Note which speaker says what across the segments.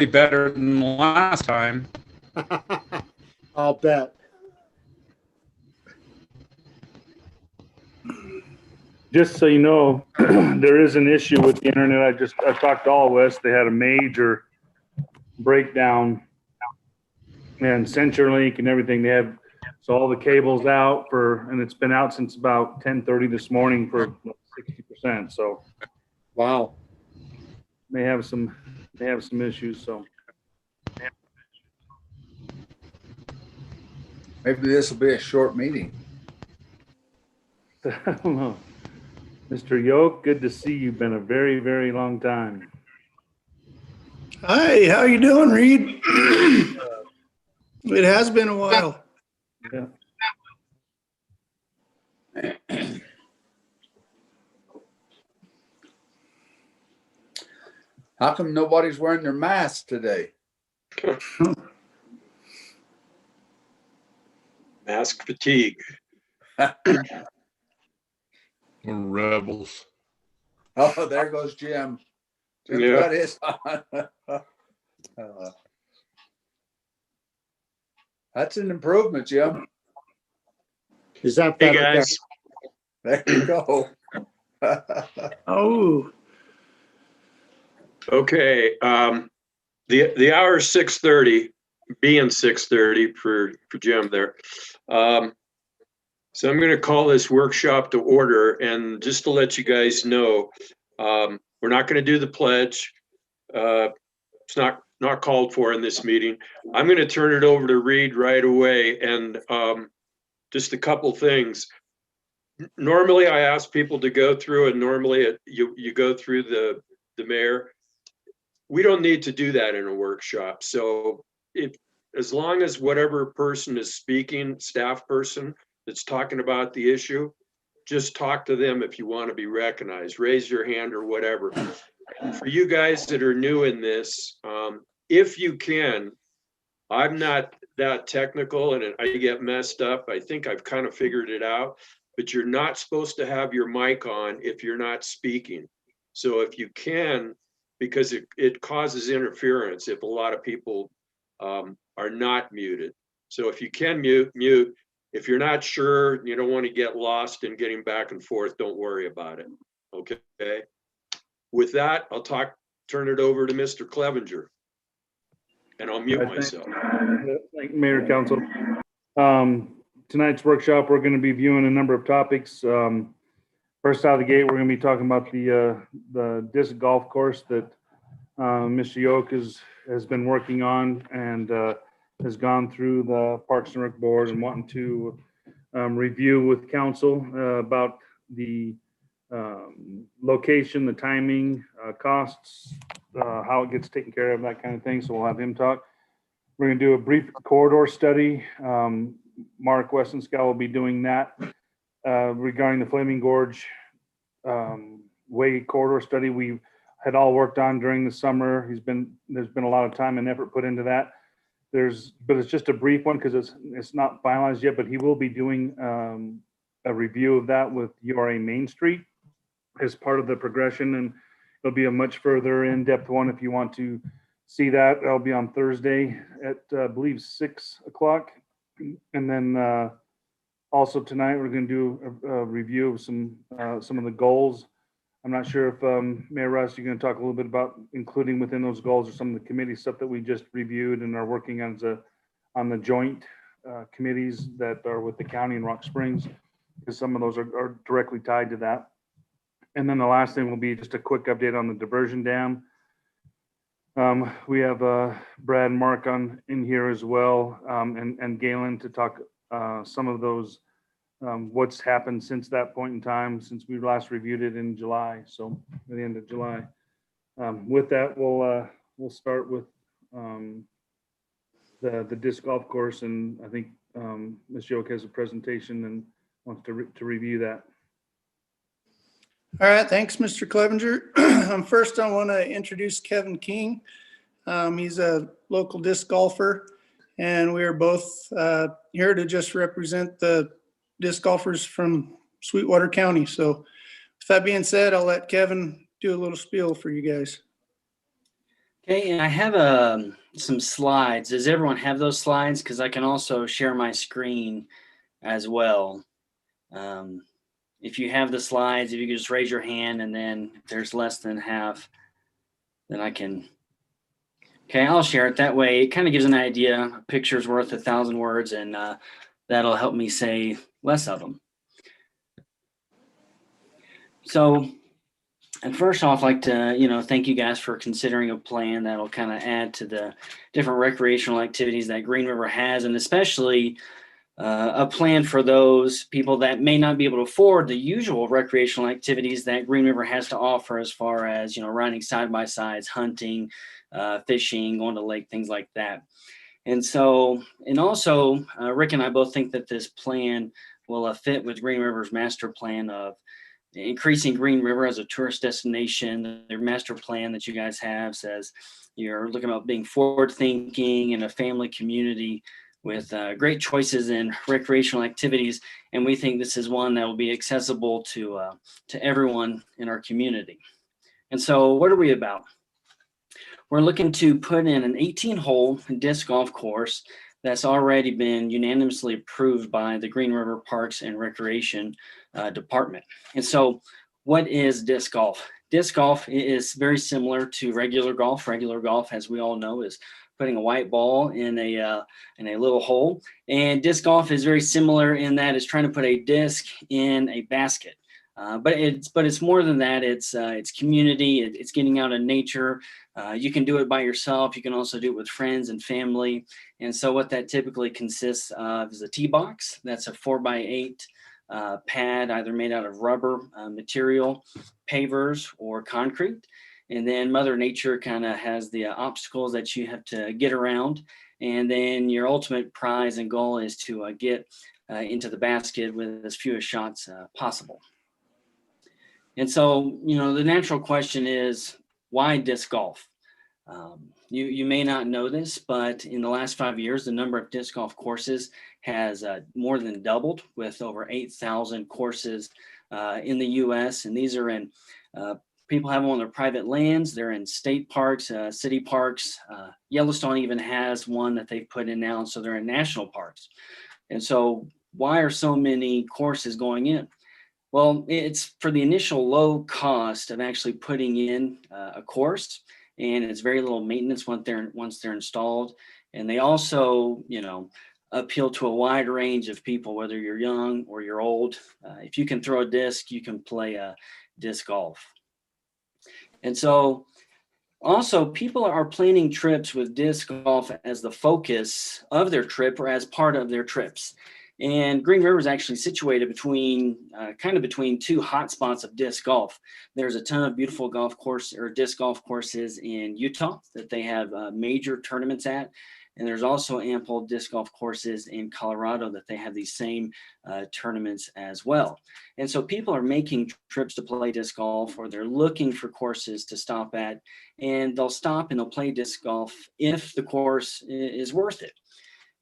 Speaker 1: better than last time.
Speaker 2: I'll bet.
Speaker 3: Just so you know, there is an issue with the internet. I talked to All West. They had a major breakdown and CenturyLink and everything. They have so all the cables out and it's been out since about 10:30 this morning for 60%. So
Speaker 2: Wow.
Speaker 3: they have some issues. So
Speaker 4: Maybe this will be a short meeting.
Speaker 3: I don't know. Mr. Yoke, good to see you. Been a very, very long time.
Speaker 5: Hi, how you doing, Reed? It has been a while.
Speaker 3: Yeah.
Speaker 4: How come nobody's wearing their mask today?
Speaker 6: Mask fatigue.
Speaker 1: We're rebels.
Speaker 4: Oh, there goes Jim. Jim's
Speaker 6: Yeah.
Speaker 4: got his on. That's an improvement, Jim.
Speaker 2: Is that
Speaker 6: Hey
Speaker 2: better?
Speaker 6: guys,
Speaker 4: There you go.
Speaker 5: Oh,
Speaker 6: okay. The hour is 6:30, being 6:30 for Jim there. So I'm going to call this workshop to order, and just to let you guys know, we're not going to do the pledge. It's not called for in this meeting. I'm going to turn it over to Reed right away, and just a couple things. Normally, I ask people to go through, and normally you go through the mayor. We don't need to do that in a workshop. So as long as whatever person is speaking, staff person that's talking about the issue, just talk to them if you want to be recognized, raise your hand or whatever. And for you guys that are new in this, if you can, I'm not that technical and I get messed up. I think I've kind of figured it out, but you're not supposed to have your mic on if you're not speaking. So if you can, because it causes interference if a lot of people are not muted. So if you can mute. If you're not sure, you don't want to get lost in getting back and forth, don't worry about it. Okay. With that, I'll turn it over to Mr. Clevenger. And I'll mute myself.
Speaker 3: Thank you, Mayor, Council. Tonight's workshop, we're going to be viewing a number of topics. First out of the gate, we're going to be talking about the disc golf course that Mr. Yoke has been working on and has gone through the Parks and Rec Board and wanting to review with council about the location, the timing, costs, how it gets taken care of, that kind of thing. So we'll have him talk. We're going to do a brief corridor study. Mark Westenscal will be doing that regarding the Flaming Gorge Way corridor study we had all worked on during the summer. There's been a lot of time and effort put into that. But it's just a brief one because it's not finalized yet, but he will be doing a review of that with URA Main Street as part of the progression, and it'll be a much further in-depth one if you want to see that. That'll be on Thursday at I believe 6 o'clock. And then also tonight we're going to do a review of some of the goals. I'm not sure if Mayor Russ, you're going to talk a little bit about including within those goals or some of the committee stuff that we just reviewed and are working on the joint committees that are with the county and Rock Springs, because some of those are directly tied to that. And then the last thing will be just a quick update on the diversion dam. We have Brad and Mark in here as well, and Galen to talk some of those what's happened since that point in time, since we last reviewed it in July, so at the end of July. With that, we'll start with the disc golf course, and I think Ms. Yoke has a presentation and wants to review that.
Speaker 5: all right. Thanks, Mr. Clevenger. First, I want to introduce Kevin King. He's a local disc golfer, and we are both here to just represent the disc golfers from Sweetwater County. So with that being said, I'll let Kevin do a little spiel for you guys.
Speaker 7: Okay, and I have some slides. Does everyone have those slides? Because I can also share my screen as well. If you have the slides, if you could just raise your hand, and then if there's less than half, then I can. Okay, I'll share it that way. It kind of gives an idea. A picture's worth 1,000 words, and that'll help me say less of them. So, and first off, I'd like to, thank you guys for considering a plan that'll kind of add to the different recreational activities that Green River has, and especially a plan for those people that may not be able to afford the usual recreational activities that Green River has to offer, as far as, riding side by sides, hunting, fishing, going to the lake, things like that. And so, and also, Rick and I both think that this plan will fit with Green River's master plan of increasing Green River as a tourist destination. Their master plan that you guys have says you're looking about being forward thinking and a family community with great choices in recreational activities. And we think this is one that will be accessible to everyone in our community. And so what are we about? We're looking to put in an 18-hole disc golf course that's already been unanimously approved by the Green River Parks and Recreation Department. And so what is disc golf? Disc golf is very similar to regular golf. Regular golf, as we all know, is putting a white ball in a little hole. And disc golf is very similar in that it's trying to put a disc in a basket. But it's more than that. It's community. It's getting out in nature. You can do it by yourself. You can also do it with friends and family. And so what that typically consists of is a tee box. That's a 4x8 pad, either made out of rubber material, pavers, or concrete. And then Mother Nature kind of has the obstacles that you have to get around. And then your ultimate prize and goal is to get into the basket with as few shots possible. And so, the natural question is, why disc golf? You may not know this, but in the last 5 years, the number of disc golf courses has more than doubled, with over 8,000 courses in the U.S. And these are in people have them on their private lands. They're in state parks, city parks. Yellowstone even has one that they've put in now. So they're in national parks. And so why are so many courses going in? Well, it's for the initial low cost of actually putting in a course, and it's very little maintenance once they're installed. And they also, appeal to a wide range of people, whether you're young or you're old. If you can throw a disc, you can play disc golf. And so also, people are planning trips with disc golf as the focus of their trip or as part of their trips. And Green River is actually situated between two hot spots of disc golf. There's a ton of beautiful golf course or disc golf courses in Utah that they have major tournaments at. And there's also ample disc golf courses in Colorado that they have these same tournaments as well. And so people are making trips to play disc golf, or they're looking for courses to stop at, and they'll stop and they'll play disc golf if the course is worth it.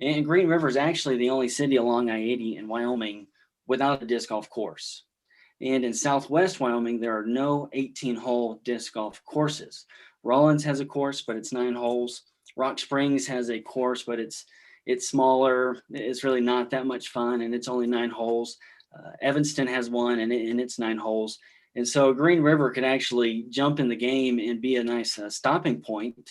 Speaker 7: And Green River is actually the only city along I-80 in Wyoming without a disc golf course. And in Southwest Wyoming, there are no 18-hole disc golf courses. Rawlins has a course, but it's 9 holes. Rock Springs has a course, but it's smaller. It's really not that much fun, and it's only 9 holes. Evanston has one, and it's 9 holes. And so Green River could actually jump in the game and be a nice stopping point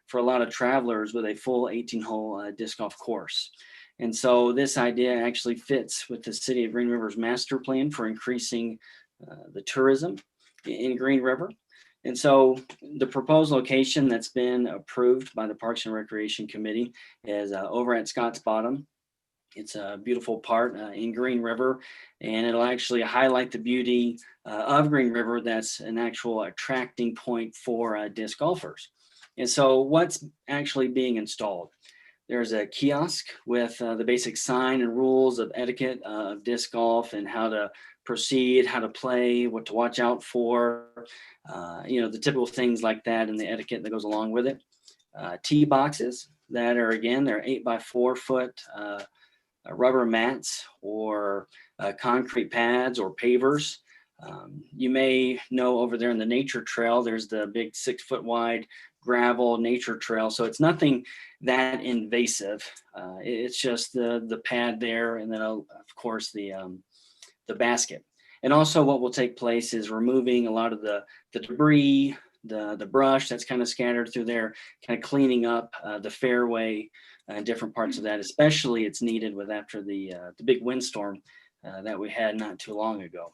Speaker 7: for a lot of travelers with a full 18-hole disc golf course. And so this idea actually fits with the City of Green River's master plan for increasing the tourism in Green River. And so the proposed location that's been approved by the Parks and Recreation Committee is over at Scotts Bottom. It's a beautiful part in Green River, and it'll actually highlight the beauty of Green River. That's an actual attracting point for disc golfers. And so what's actually being installed? There's a kiosk with the basic sign and rules of etiquette of disc golf and how to proceed, how to play, what to watch out for, the typical things like that and the etiquette that goes along with it. Tee boxes that are, again, they're 8x4 foot rubber mats or concrete pads or pavers. You may know over there in the nature trail, there's the big 6 foot wide gravel nature trail. So it's nothing that invasive. It's just the pad there, and then of course the basket. And also what will take place is removing a lot of the debris, the brush that's kind of scattered through there, kind of cleaning up the fairway and different parts of that. Especially it's needed with after the big windstorm that we had not too long ago.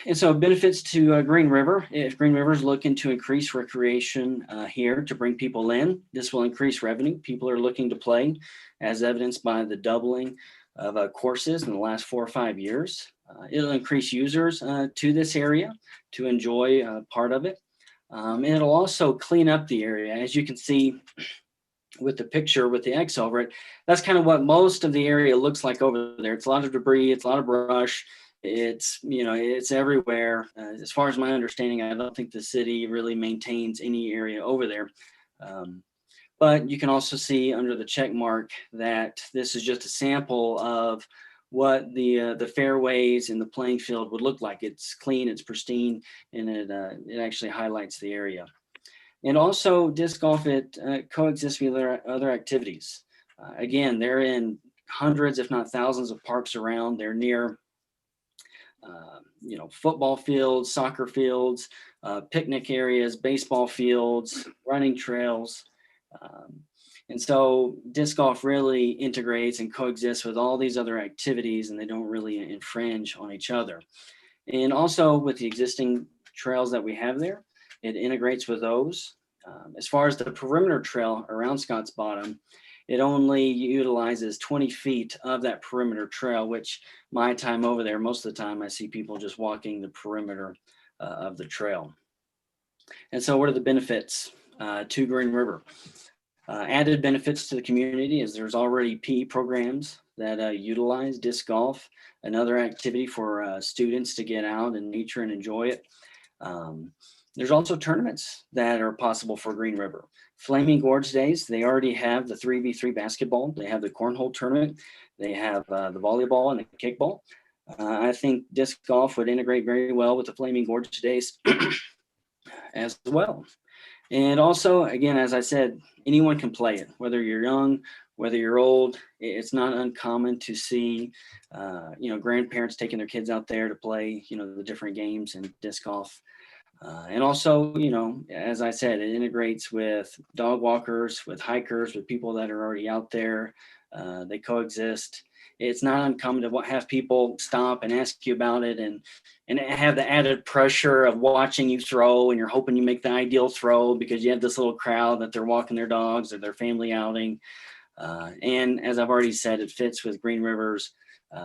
Speaker 7: And so benefits to Green River. If Green River is looking to increase recreation here to bring people in, this will increase revenue. People are looking to play, as evidenced by the doubling of courses in the last 4 or 5 years. It'll increase users to this area to enjoy part of it. And it'll also clean up the area. As you can see with the picture with the X over it, that's kind of what most of the area looks like over there. It's a lot of debris, it's a lot of brush. It's, it's everywhere. As far as my understanding, I don't think the city really maintains any area over there. But you can also see under the check mark that this is just a sample of what the fairways and the playing field would look like. It's clean, it's pristine, and it actually highlights the area. And also disc golf, it coexists with other activities. Again, they're in hundreds, if not thousands of parks around. They're near football fields, soccer fields, picnic areas, baseball fields, running trails. And so disc golf really integrates and coexists with all these other activities, and they don't really infringe on each other. And also with the existing trails that we have there, it integrates with those. As far as the perimeter trail around Scotts Bottom, it only utilizes 20 feet of that perimeter trail, which my time over there, most of the time I see people just walking the perimeter of the trail. And so what are the benefits to Green River? Added benefits to the community is there's already PE programs that utilize disc golf, another activity for students to get out in nature and enjoy it. There's also tournaments that are possible for Green River. Flaming Gorge Days, they already have the 3v3 basketball. They have the cornhole tournament. They have the volleyball and the kickball. I think disc golf would integrate very well with the Flaming Gorge Days as well. And also, again, as I said, anyone can play it, whether you're young, whether you're old. It's not uncommon to see, grandparents taking their kids out there to play, the different games in disc golf. And also, as I said, it integrates with dog walkers, with hikers, with people that are already out there. They coexist. It's not uncommon to have people stop and ask you about it and have the added pressure of watching you throw, and you're hoping you make the ideal throw because you have this little crowd that they're walking their dogs or their family outing. And as I've already said, it fits with Green River's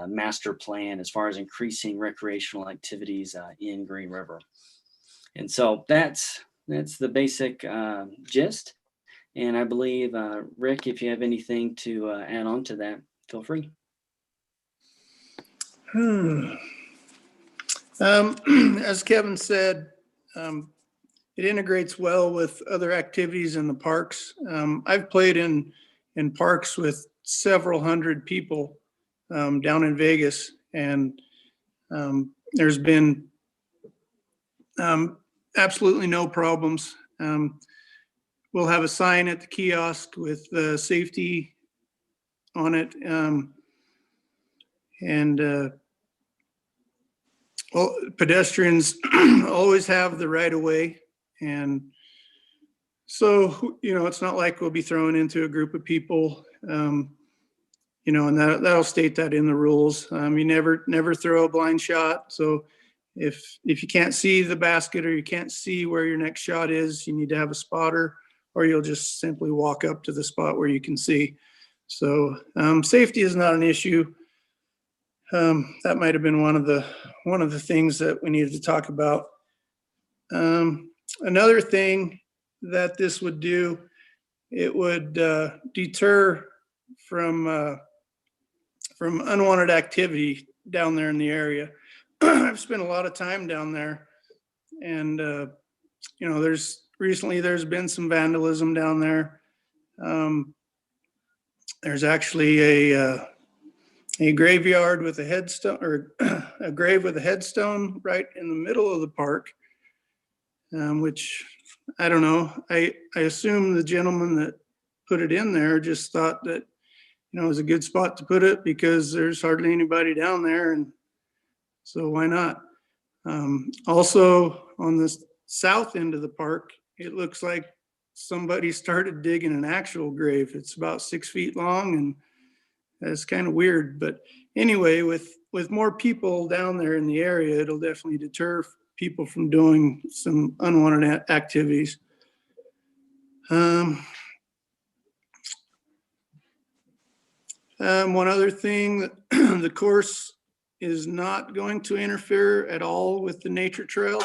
Speaker 7: master plan as far as increasing recreational activities in Green River. And so that's the basic gist. And I believe, Rick, if you have anything to add on to that, feel free.
Speaker 5: As Kevin said, it integrates well with other activities in the parks. I've played in parks with several hundred people down in Vegas, and there's been absolutely no problems. We'll have a sign at the kiosk with safety on it, and pedestrians always have the right of way. And so, it's not like we'll be thrown into a group of people, and that'll state that in the rules. You never throw a blind shot. So if you can't see the basket or you can't see where your next shot is, you need to have a spotter, or you'll just simply walk up to the spot where you can see. So safety is not an issue. That might have been one of the things that we needed to talk about. Another thing that this would do, it would deter from unwanted activity down there in the area. I've spent a lot of time down there, and there's been some vandalism down there. There's actually a graveyard with a headstone, or a grave with a headstone right in the middle of the park, which I don't know. I assume the gentleman that put it in there just thought that, it was a good spot to put it because there's hardly anybody down there, and so why not? Also, on the south end of the park, it looks like somebody started digging an actual grave. It's about 6 feet long, and that's kind of weird. But anyway, with more people down there in the area, it'll definitely deter people from doing some unwanted activities. One other thing, the course is not going to interfere at all with the nature trail.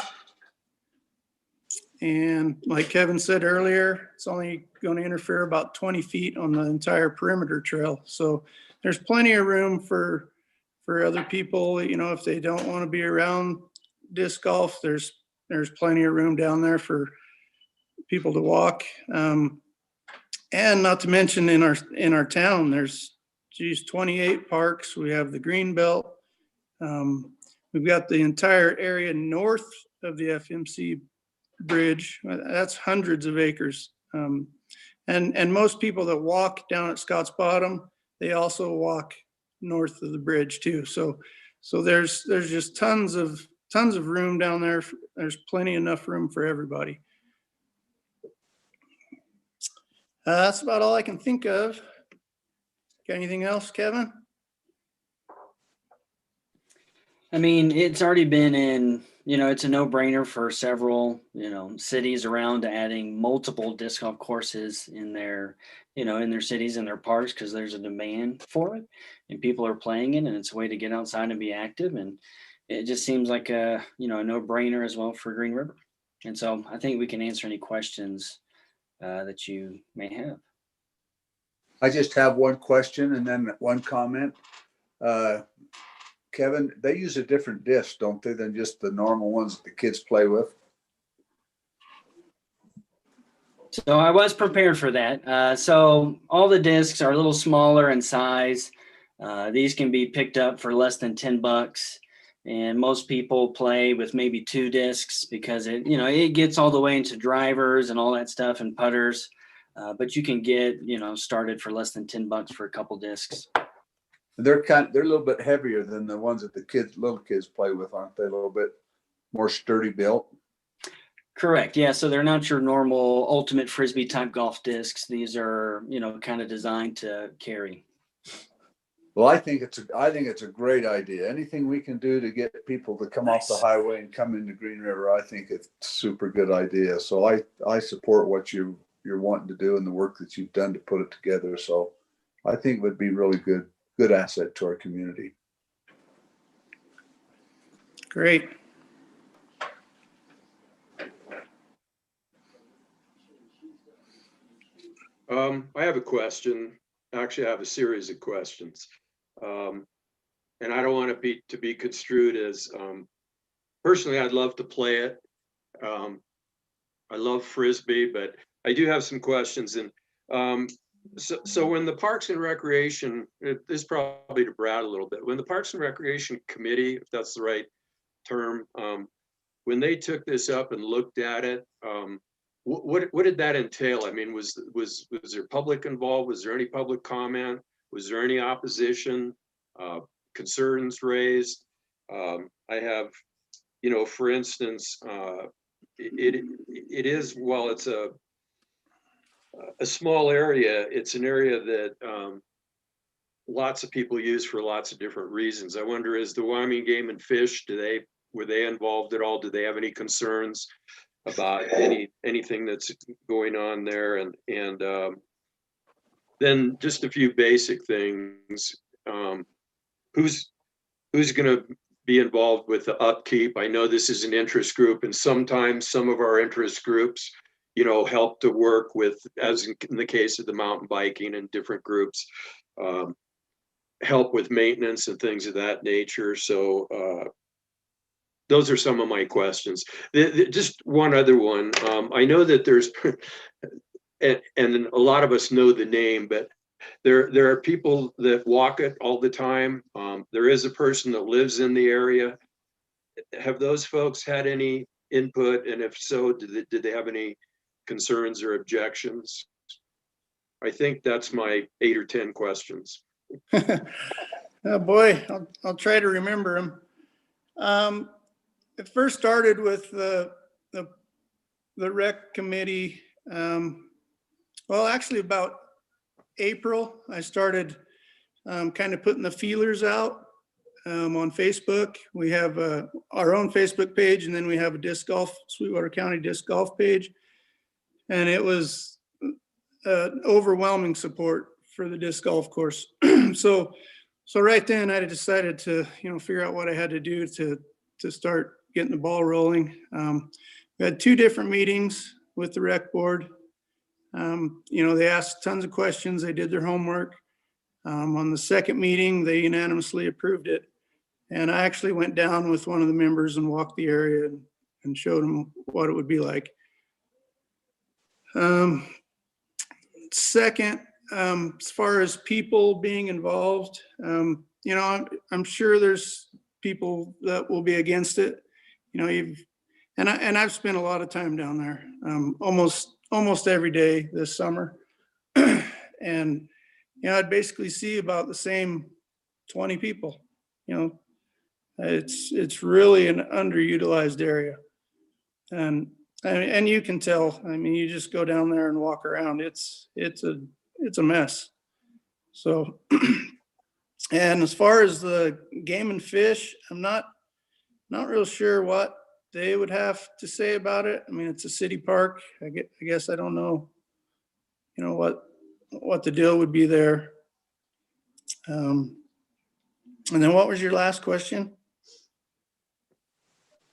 Speaker 5: And like Kevin said earlier, it's only going to interfere about 20 feet on the entire perimeter trail. So there's plenty of room for other people, if they don't want to be around disc golf, there's plenty of room down there for people to walk. And not to mention in our town, there's 28 parks. We have the green belt. We've got the entire area north of the FMC bridge. That's hundreds of acres. And most people that walk down at Scotts Bottom, they also walk north of the bridge too. So there's just tons of room down there. There's plenty enough room for everybody. That's about all I can think of. Got anything else, Kevin?
Speaker 7: I mean, it's already been in, it's a no-brainer for several, cities around adding multiple disc golf courses in their, in their cities and their parks, because there's a demand for it and people are playing it, and it's a way to get outside and be active. And it just seems like a no-brainer as well for Green River. And so I think we can answer any questions that you may have.
Speaker 4: I just have one question and then one comment. Kevin, they use a different disc, don't they, than just the normal ones that the kids play with?
Speaker 7: So I was prepared for that. So all the discs are a little smaller in size. These can be picked up for less than $10. And most people play with maybe 2 discs because it gets all the way into drivers and all that stuff and putters. But you can get, started for less than $10 for a couple discs.
Speaker 4: They're a little bit heavier than the ones that the little kids play with, aren't they? A little bit more sturdy built.
Speaker 7: Correct. Yeah. So they're not your normal ultimate Frisbee type golf discs. These are, kind of designed to carry.
Speaker 4: Well, I think it's a great idea. Anything we can do to get people to come off the highway and come into Green River, I think it's a super good idea. So I support what you're wanting to do and the work that you've done to put it together. So I think it would be really good asset to our community.
Speaker 5: Great.
Speaker 6: I have a question. Actually, I have a series of questions. And I don't want to be construed as, personally, I'd love to play it. I love Frisbee, but I do have some questions. And so when the Parks and Recreation, this is probably to Brad a little bit, when the Parks and Recreation Committee, if that's the right term, when they took this up and looked at it, what did that entail? I mean, was there public involved? Was there any public comment? Was there any opposition, concerns raised? I have, for instance, it is, while it's a small area, it's an area that lots of people use for lots of different reasons. I wonder, is the Wyoming Game and Fish, were they involved at all? Do they have any concerns about anything that's going on there? And then just a few basic things. Who's going to be involved with the upkeep? I know this is an interest group, and sometimes some of our interest groups, help to work with, as in the case of the mountain biking and different groups, help with maintenance and things of that nature. So those are some of my questions. Just one other one. I know that there's, and a lot of us know the name, but there are people that walk it all the time. There is a person that lives in the area. Have those folks had any input? And if so, did they have any concerns or objections. I think that's my 8 or 10 questions.
Speaker 5: Oh boy, I'll try to remember them. It first started with the rec committee. Well, actually about April, I started kind of putting the feelers out on Facebook. We have our own Facebook page, and then we have a disc golf, Sweetwater County disc golf page. And it was overwhelming support for the disc golf course. So right then I decided to, figure out what I had to do to start getting the ball rolling. We had 2 different meetings with the rec board. They asked tons of questions. They did their homework. On the second meeting, they unanimously approved it. And I actually went down with one of the members and walked the area and showed them what it would be like. Second, as far as people being involved, I'm sure there's people that will be against it. I've spent a lot of time down there, almost every day this summer. And, I'd basically see about the same 20 people. It's really an underutilized area. And you can tell, you just go down there and walk around. It's a mess. So, and as far as the Game and Fish, I'm not real sure what they would have to say about it. It's a city park. I guess I don't know, what the deal would be there. And then what was your last question?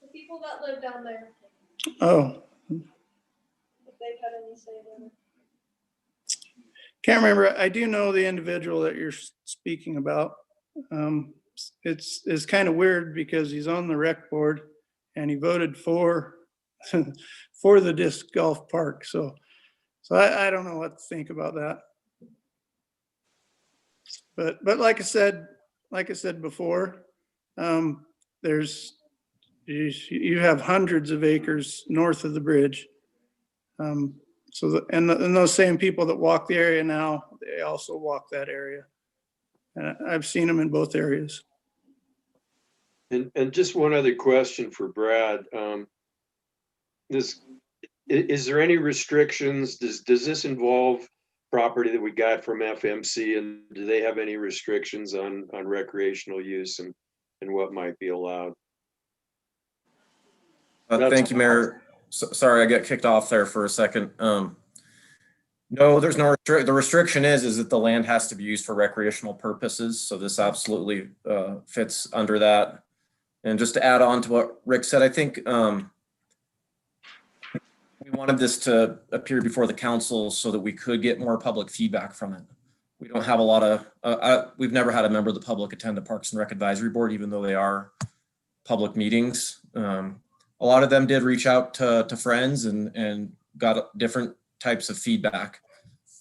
Speaker 8: The people that live down there,
Speaker 5: Oh,
Speaker 8: if they've had any say in it.
Speaker 5: can't remember. I do know the individual that you're speaking about. It's kind of weird because he's on the rec board and he voted for the disc golf park. So I don't know what to think about that. But like I said before, you have hundreds of acres north of the bridge. And those same people that walk the area now, they also walk that area. And I've seen them in both areas.
Speaker 6: And just one other question for Brad. Is there any restrictions? Does this involve property that we got from FMC, and do they have any restrictions on recreational use and what might be allowed?
Speaker 9: Thank you, Mayor. Sorry, I got kicked off there for a second. No, there's no the restriction is that the land has to be used for recreational purposes. So this absolutely fits under that. And just to add on to what Rick said, I think we wanted this to appear before the council so that we could get more public feedback from it. We don't have a lot of, we've never had a member of the public attend the Parks and Rec Advisory Board, even though they are public meetings. A lot of them did reach out to friends and got different types of feedback.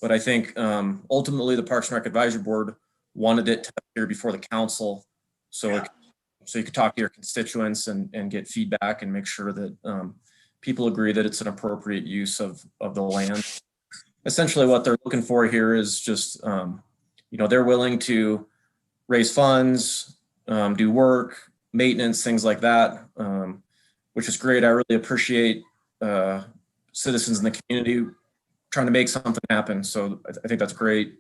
Speaker 9: But I think ultimately the Parks and Rec Advisory Board wanted it to appear before the council so you could talk to your constituents and get feedback and make sure that people agree that it's an appropriate use of the land. Essentially what they're looking for here is just, they're willing to raise funds, do work, maintenance, things like that, which is great. I really appreciate citizens in the community trying to make something happen. So I think that's great.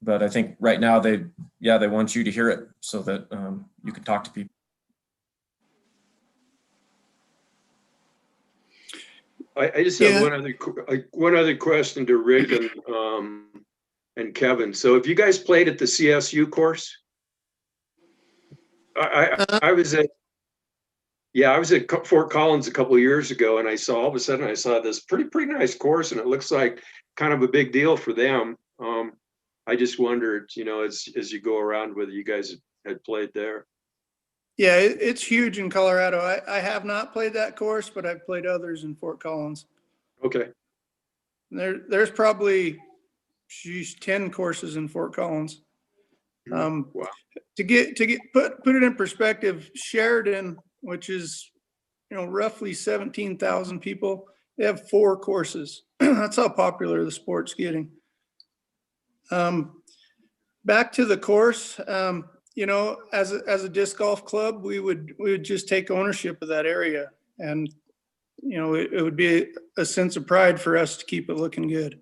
Speaker 9: But I think right now they want you to hear it so that you can talk to people.
Speaker 6: I just have one other question to Rick and Kevin. So have you guys played at the CSU course? I was at Fort Collins a couple of years ago, and all of a sudden I saw this pretty nice course, and it looks like kind of a big deal for them. I just wondered, as you go around, whether you guys had played there.
Speaker 5: Yeah, it's huge in Colorado. I have not played that course, but I've played others in Fort Collins.
Speaker 6: Okay.
Speaker 5: There's probably 10 courses in Fort Collins.
Speaker 6: Wow.
Speaker 5: To put it in perspective, Sheridan, which is roughly 17,000 people, they have 4 courses. That's how popular the sport's getting. Back to the course, you know, as a disc golf club, we would just take ownership of that area, and you know, it would be a sense of pride for us to keep it looking good.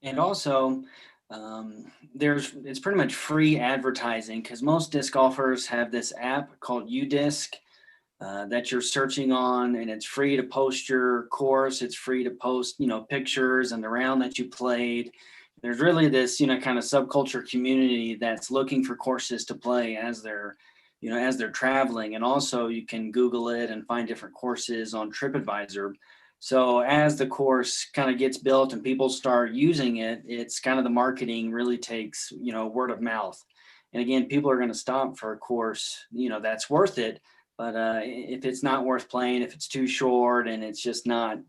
Speaker 7: And also, it's pretty much free advertising because most disc golfers have this app called UDisc that you're searching on, and it's free to post your course. It's free to post, you know, pictures and the round that you played. There's really this, you know, kind of subculture community that's looking for courses to play as they're traveling. And also you can Google it and find different courses on TripAdvisor. So as the course kind of gets built and people start using it, it's kind of the marketing really takes, you know, word of mouth. And again, people are going to stop for a course, you know, that's worth it. But if it's not worth playing, if it's too short and it's just not,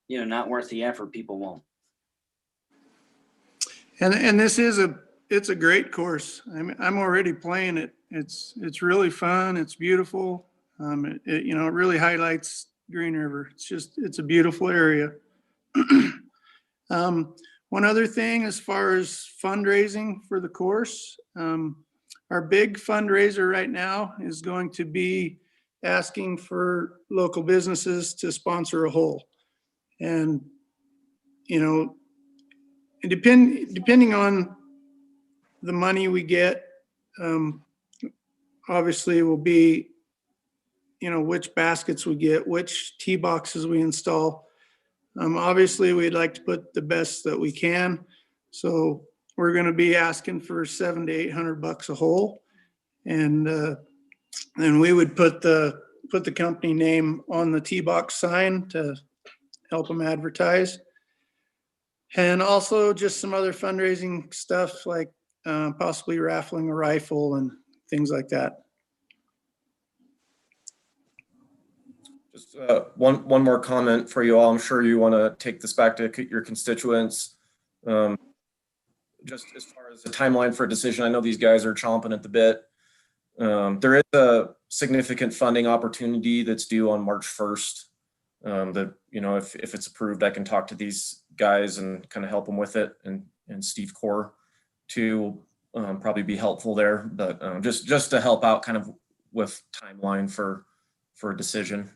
Speaker 7: you know, not worth the effort, people won't.
Speaker 5: And this it's a great course. I'm already playing it. It's really fun. It's beautiful. You know, it really highlights Green River. It's a beautiful area. One other thing, as far as fundraising for the course, our big fundraiser right now is going to be asking for local businesses to sponsor a hole. And, you know, depending on the money we get, obviously it will be, you know, which baskets we get, which tee boxes we install. Obviously we'd like to put the best that we can. So we're going to be asking for $700 to $800 a hole. And then we would put the company name on the tee box sign to help them advertise. And also just some other fundraising stuff like possibly raffling a rifle and things like that.
Speaker 9: Just one more comment for you all. I'm sure you want to take this back to your constituents. Just as far as the timeline for a decision, I know these guys are chomping at the bit. There is a significant funding opportunity that's due on March 1st. That, you know, if it's approved, I can talk to these guys and kind of help them with it, and Steve Core to probably be helpful there. But just to help out kind of with timeline for a decision.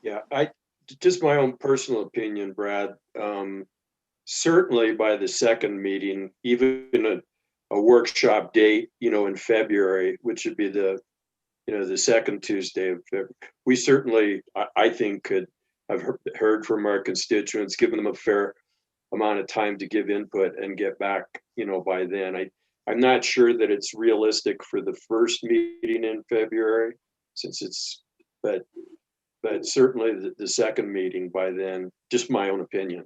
Speaker 6: Yeah, just my own personal opinion, Brad. Certainly by the second meeting, even a workshop date, you know, in February, which would be the second Tuesday of February, we certainly, I think, could have heard from our constituents, given them a fair amount of time to give input and get back, you know, by then. I'm not sure that it's realistic for the first meeting in February, but certainly the second meeting by then, just my own opinion,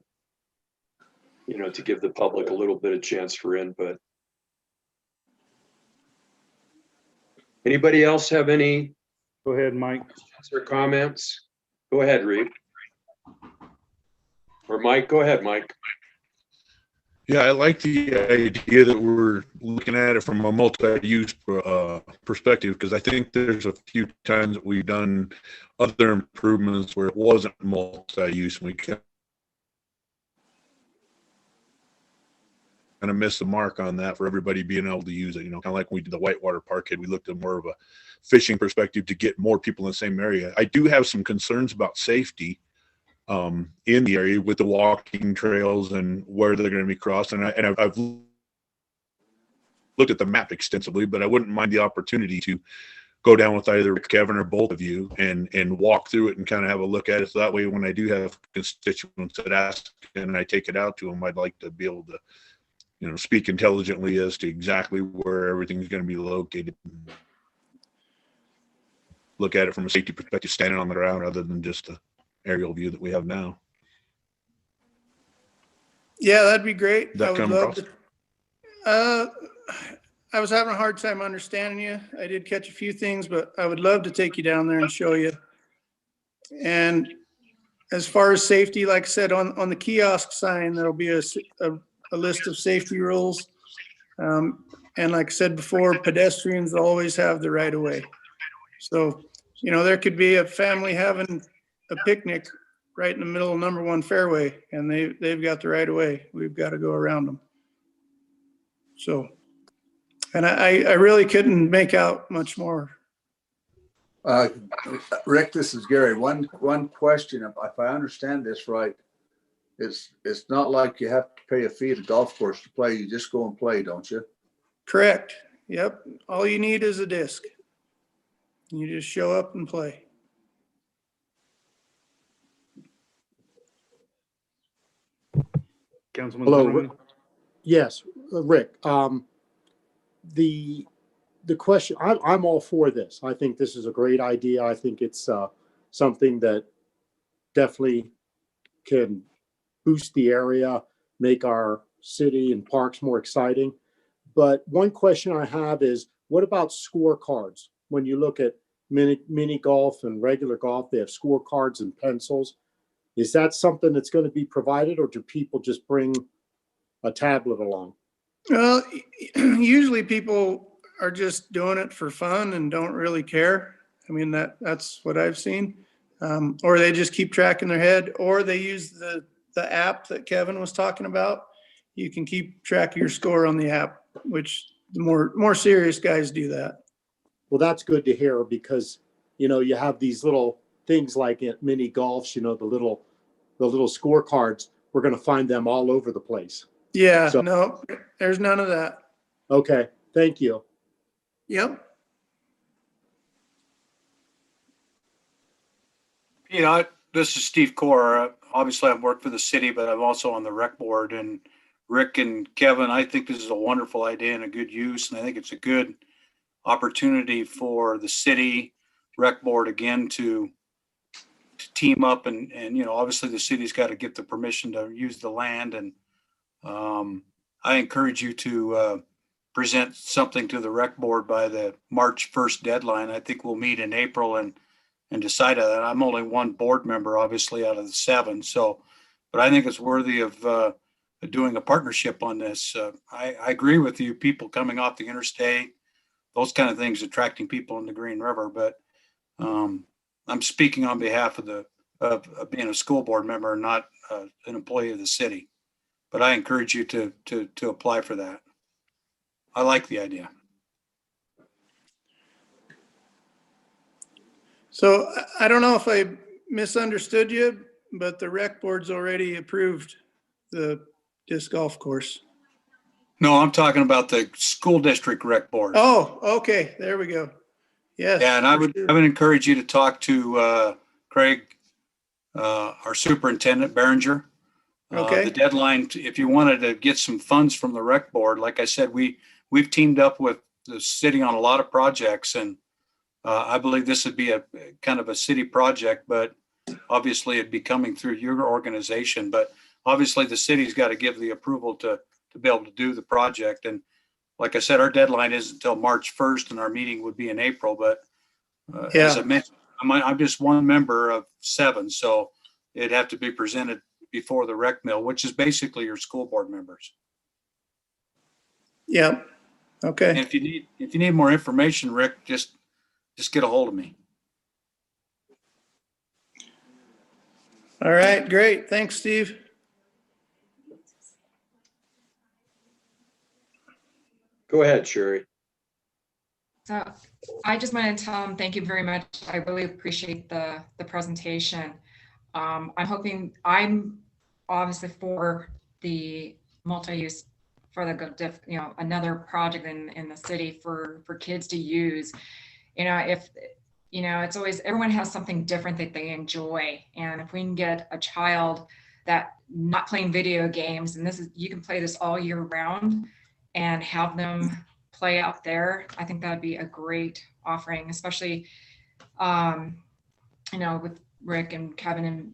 Speaker 6: you know, to give the public a little bit of chance for input. Anybody else have any
Speaker 3: Go ahead, Mike.
Speaker 6: questions or comments? Go ahead, Reed. Or Mike, go ahead, Mike.
Speaker 1: Yeah, I like the idea that we're looking at it from a multi-use perspective, because I think there's a few times that we've done other improvements where it wasn't multi-use, and we kind of missed the mark on that for everybody being able to use it. You know, kind of like when we did the Whitewater Parkhead, we looked at more of a fishing perspective to get more people in the same area. I do have some concerns about safety in the area with the walking trails and where they're going to be crossed. And I've looked at the map extensively, but I wouldn't mind the opportunity to go down with either Kevin or both of you and walk through it and kind of have a look at it. So that way, when I do have constituents that ask and I take it out to them, I'd like to be able to, you know, speak intelligently as to exactly where everything's going to be located. Look at it from a safety perspective, standing on the ground, rather than just the aerial view that we have now.
Speaker 5: Yeah, that'd be great.
Speaker 1: That
Speaker 5: I would
Speaker 1: come
Speaker 5: love
Speaker 1: across?
Speaker 5: to. I was having a hard time understanding you. I did catch a few things, but I would love to take you down there and show you. And as far as safety, like I said, on the kiosk sign, there'll be a list of safety rules. And like I said before, pedestrians always have the right of way. So, you know, there could be a family having a picnic right in the middle of number 1 fairway, and they've got the right of way. We've got to go around them. So, and I really couldn't make out much more.
Speaker 4: Rick, this is Gary. One question, if I understand this right, it's not like you have to pay a fee at a golf course to play. You just go and play, don't you?
Speaker 5: Correct. Yep. All you need is a disc. You just show up and play.
Speaker 3: Councilman
Speaker 2: Hello,
Speaker 3: Zimmerman?
Speaker 2: Yes, Rick, the question, I'm all for this. I think this is a great idea. I think it's something that definitely can boost the area, make our city and parks more exciting. But one question I have is, what about scorecards? When you look at mini golf and regular golf, they have scorecards and pencils. Is that something that's going to be provided, or do people just bring a tablet along?
Speaker 5: Well, usually people are just doing it for fun and don't really care. I mean, that's what I've seen. Or they just keep track in their head, or they use the app that Kevin was talking about. You can keep track of your score on the app, which the more serious guys do that.
Speaker 2: Well, that's good to hear, because, you know, you have these little things like at mini golfs, you know, the little scorecards. We're going to find them all over the place.
Speaker 5: Yeah,
Speaker 2: So-
Speaker 5: no, there's none of that.
Speaker 2: Okay, thank you.
Speaker 5: Yep.
Speaker 10: This is Steve Core. Obviously, I've worked for the city, but I'm also on the rec board. And Rick and Kevin, I think this is a wonderful idea and a good use. And I think it's a good opportunity for the city rec board again to team up and you know, obviously the city's got to get the permission to use the land. And I encourage you to present something to the rec board by the March 1st deadline. I think we'll meet in April and decide on that. I'm only one board member, obviously, out of the 7. So, but I think it's worthy of doing a partnership on this. I agree with you, people coming off the interstate, those kind of things, attracting people in the Green River. But I'm speaking on behalf of being a school board member and not an employee of the city. But I encourage you to apply for that. I like the idea.
Speaker 5: So I don't know if I misunderstood you, but the rec board's already approved the disc golf course.
Speaker 10: No, I'm talking about the school district rec board.
Speaker 5: Oh, okay. There we go. Yes.
Speaker 10: Yeah, and I
Speaker 5: for
Speaker 10: would
Speaker 5: sure.
Speaker 10: encourage you to talk to Craig, our superintendent, Behringer.
Speaker 5: Okay.
Speaker 10: The deadline, if you wanted to get some funds from the rec board, like I said, we've teamed up with the city on a lot of projects, and I believe this would be a kind of a city project, but obviously it'd be coming through your organization. But obviously the city's got to give the approval to be able to do the project. And like I said, our deadline isn't until March 1st, and our meeting would be in April. But as I mentioned, I'm just one member of 7, so it'd have to be presented before the rec mill, which is basically your school board members.
Speaker 5: Yeah. Okay.
Speaker 10: And if you need more information, Rick, just get a hold of me.
Speaker 5: All right. Great. Thanks, Steve.
Speaker 6: Go ahead, Sherry.
Speaker 11: So I just wanted to tell him, thank you very much. I really appreciate the presentation. I'm obviously for the multi-use, for the, you know, another project in the city for kids to use. You know, if, you know, it's always, everyone has something different that they enjoy. And if we can get a child that not playing video games, and you can play this all year round and have them play out there, I think that'd be a great offering, especially, you know, with Rick and Kevin and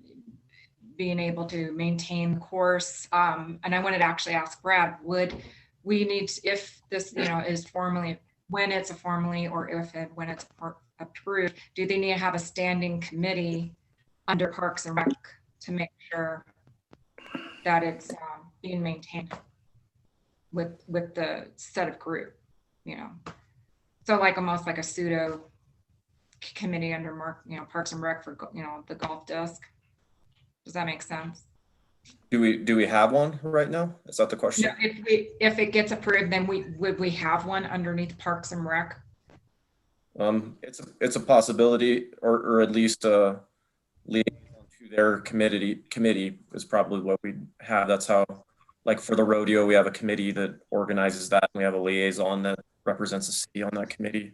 Speaker 11: being able to maintain the course. And I wanted to actually ask Brad, would we need, if this, you know, is formally, when it's a formally, or when it's approved, do they need to have a standing committee under Parks and Rec to make sure that it's being maintained with the set of group, you know? So like almost like a pseudo committee under Parks and Rec for, the golf disc. Does that make sense?
Speaker 9: Do we have one right now? Is that the question?
Speaker 11: No, if it gets approved, then would we have one underneath Parks and Rec?
Speaker 9: It's a possibility, or at least liaison to their committee is probably what we have. That's how, like for the rodeo, we have a committee that organizes that. And we have a liaison that represents the city on that committee.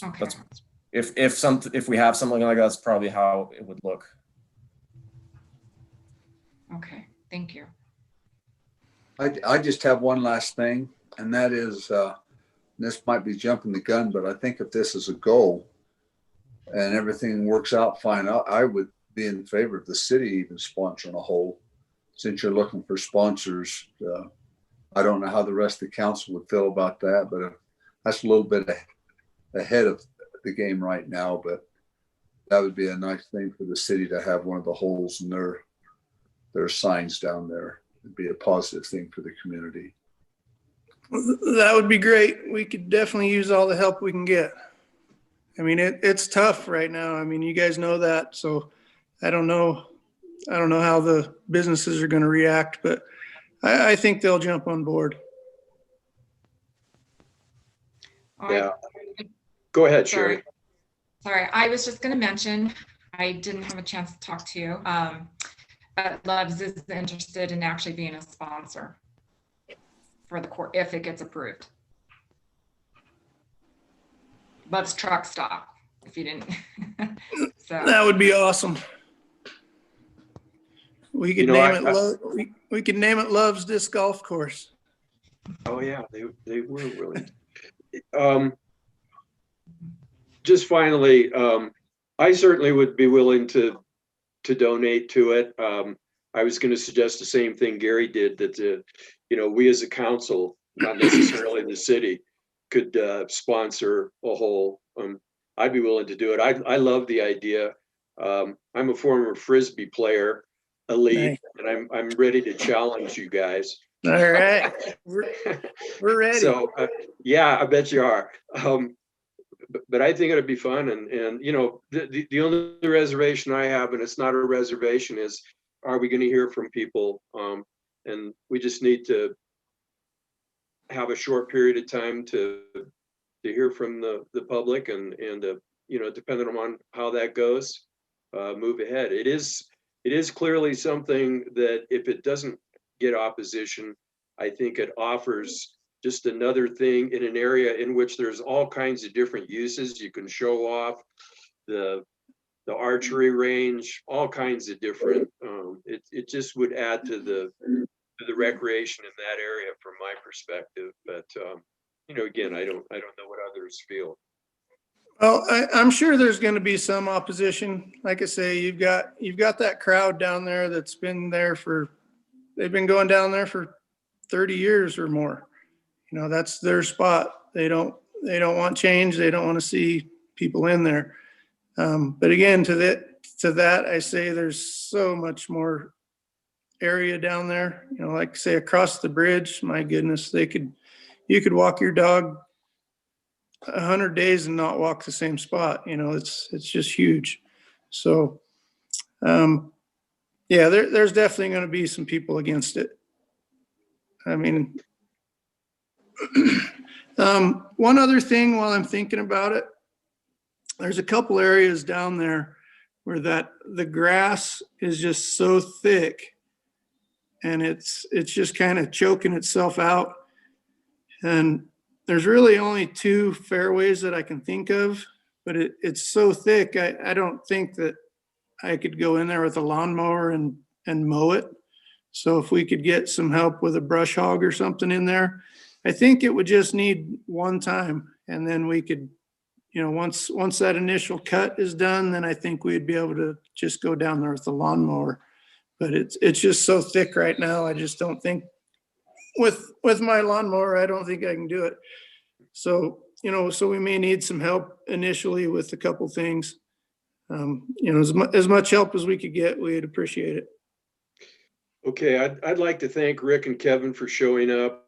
Speaker 11: Okay.
Speaker 9: If we have something like that, that's probably how it would look.
Speaker 11: Okay, thank you.
Speaker 4: I just have one last thing, and that is, this might be jumping the gun, but I think if this is a goal and everything works out fine, I would be in favor of the city even sponsoring a hole. Since you're looking for sponsors, I don't know how the rest of the council would feel about that, but that's a little bit ahead of the game right now. But that would be a nice thing for the city to have one of the holes in their signs down there. It'd be a positive thing for the community.
Speaker 5: That would be great. We could definitely use all the help we can get. I mean, it's tough right now. I mean, you guys know that. So I don't know how the businesses are going to react, but I think they'll jump on board.
Speaker 6: Yeah. Go ahead, Sherry.
Speaker 11: Sorry, I was just going to mention, I didn't have a chance to talk to you. But Loves is interested in actually being a sponsor for the court if it gets approved. Loves Truck Stop, if you didn't. So
Speaker 5: That would be awesome. We could we could name it Love's Disc Golf Course.
Speaker 6: Oh yeah, they were really. Just finally, I certainly would be willing to donate to it. I was going to suggest the same thing Gary did, that we as a council, not necessarily the city, could sponsor a hole. I'd be willing to do it. I love the idea. I'm a former Frisbee player, elite, and I'm ready to challenge you guys.
Speaker 5: All right, we're ready.
Speaker 6: So yeah, I bet you are. But I think it'd be fun, and the only reservation I have, and it's not a reservation, is are we going to hear from people? And we just need to have a short period of time to hear from the public, and depending on how that goes, move ahead. It is clearly something that if it doesn't get opposition, I think it offers just another thing in an area in which there's all kinds of different uses. You can show off the archery range, all kinds of different. It just would add to the recreation in that area from my perspective. But again, I don't know what others feel.
Speaker 5: Well, I'm sure there's going to be some opposition. Like I say, you've got that crowd down there that's been there they've been going down there for 30 years or more. That's their spot. They don't want change. They don't want to see people in there. But again, to that, I say there's so much more area down there. Like say across the bridge, my goodness, you could walk your dog 100 days and not walk the same spot. It's just huge. So, yeah, there's definitely going to be some people against it. I mean, one other thing while I'm thinking about it, there's a couple areas down there where the grass is just so thick and it's just kind of choking itself out. And there's really only 2 fairways that I can think of, but it's so thick. I don't think that I could go in there with a lawnmower and mow it. So if we could get some help with a brush hog or something in there, I think it would just need one time. And then we could, once that initial cut is done, then I think we'd be able to just go down there with the lawnmower. But it's just so thick right now. I just don't think with my lawnmower, I don't think I can do it. So, so we may need some help initially with a couple things. As much help as we could get, we'd appreciate it.
Speaker 6: Okay, I'd like to thank Rick and Kevin for showing up.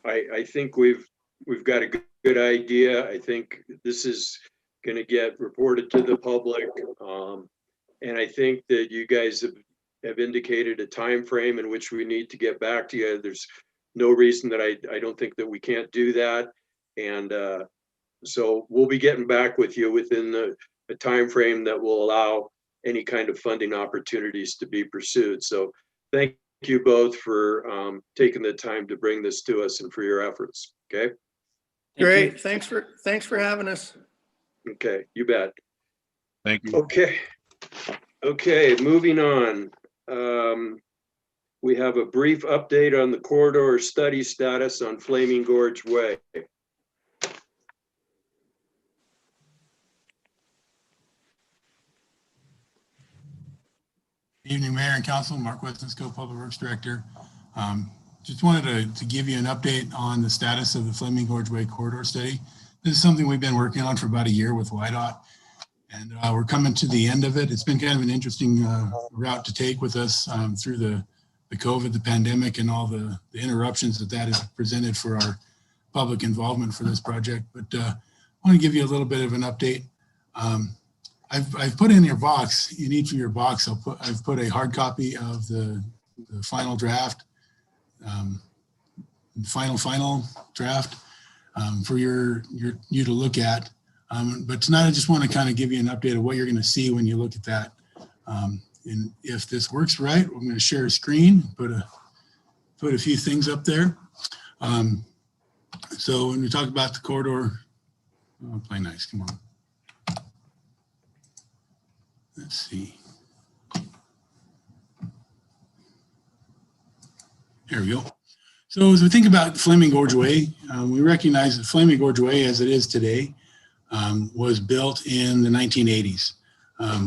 Speaker 6: I think we've we've got a good idea. I think this is going to get reported to the public. And I think that you guys have indicated a time frame in which we need to get back to you. There's no reason that I don't think that we can't do that. And so we'll be getting back with you within the time frame that will allow any kind of funding opportunities to be pursued. So thank you both for taking the time to bring this to us and for your efforts. Okay.
Speaker 5: Great. Thanks for having us.
Speaker 6: Okay, you bet.
Speaker 1: Thank you.
Speaker 6: Okay, moving on. We have a brief update on the corridor study status on Flaming Gorge Way.
Speaker 12: Evening, Mayor and Council. Mark Westonsko, Public Works Director. Just wanted to give you an update on the status of the Flaming Gorge Way corridor study. This is something we've been working on for about a year with WYDOT, and we're coming to the end of it. It's been kind of an interesting route to take with us through the COVID, the pandemic, and all the interruptions that has presented for our public involvement for this project. But I want to give you a little bit of an update. I've put in your box, in each of your box, I've put a hard copy of the final draft, final draft for you to look at. But tonight I just want to kind of give you an update of what you're going to see when you look at that. And if this works right, I'm going to share a screen, put a few things up there. So when we talk about the corridor, oh, play nice, come on. Let's see. There we go. So as we think about Flaming Gorge Way, we recognize that Flaming Gorge Way, as it is today, was built in the 1980s,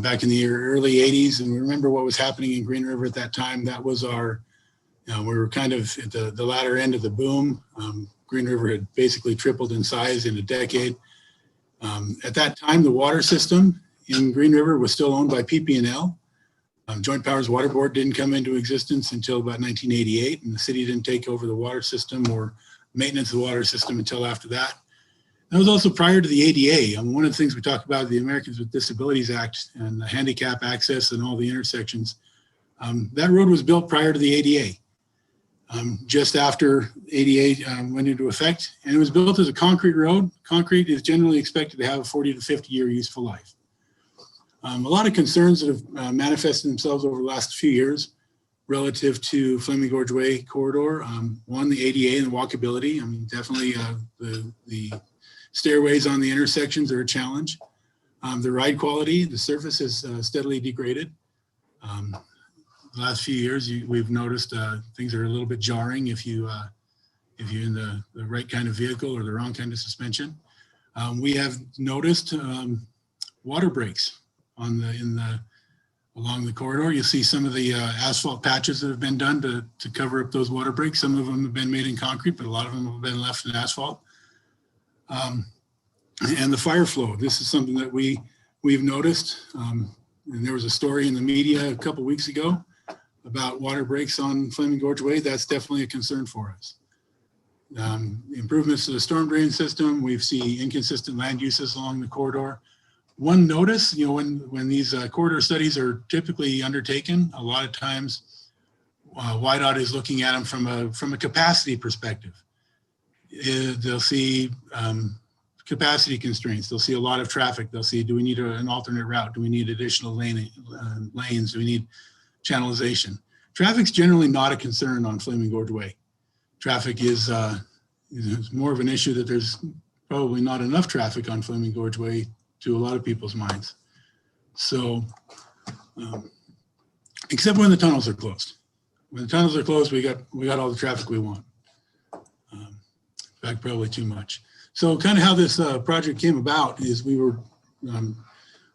Speaker 12: back in the early 80s. And we remember what was happening in Green River at that time. That was our, we were kind of at the latter end of the boom. Green River had basically tripled in size in a decade. At that time, the water system in Green River was still owned by PP&L. Joint Powers Water Board didn't come into existence until about 1988, and the city didn't take over the water system or maintenance of the water system until after that. That was also prior to the ADA. One of the things we talk about, the Americans with Disabilities Act and the handicap access and all the intersections, that road was built prior to the ADA, just after ADA went into effect, and it was built as a concrete road. Concrete is generally expected to have a 40 to 50 year useful life. A lot of concerns that have manifested themselves over the last few years relative to Flaming Gorge Way corridor. One, the ADA and walkability. I mean, definitely the stairways on the intersections are a challenge. The ride quality, the surface has steadily degraded. The last few years, we've noticed things are a little bit jarring if you're in the right kind of vehicle or the wrong kind of suspension. We have noticed water breaks along the corridor. You'll see some of the asphalt patches that have been done to cover up those water breaks. Some of them have been made in concrete, but a lot of them have been left in asphalt. And the fire flow. This is something that we've noticed. And there was a story in the media a couple weeks ago about water breaks on Flaming Gorge Way. That's definitely a concern for us. Improvements to the storm drain system. We've seen inconsistent land uses along the corridor. One notice, when these corridor studies are typically undertaken, a lot of times WYDOT is looking at them from a capacity perspective. They'll see capacity constraints. They'll see a lot of traffic. They'll see, do we need an alternate route? Do we need additional lanes? Do we need channelization? Traffic's generally not a concern on Flaming Gorge Way. Traffic is more of an issue that there's probably not enough traffic on Flaming Gorge Way to a lot of people's minds. So, except when the tunnels are closed. When the tunnels are closed, we got all the traffic we want. In fact, probably too much. So kind of how this project came about is we were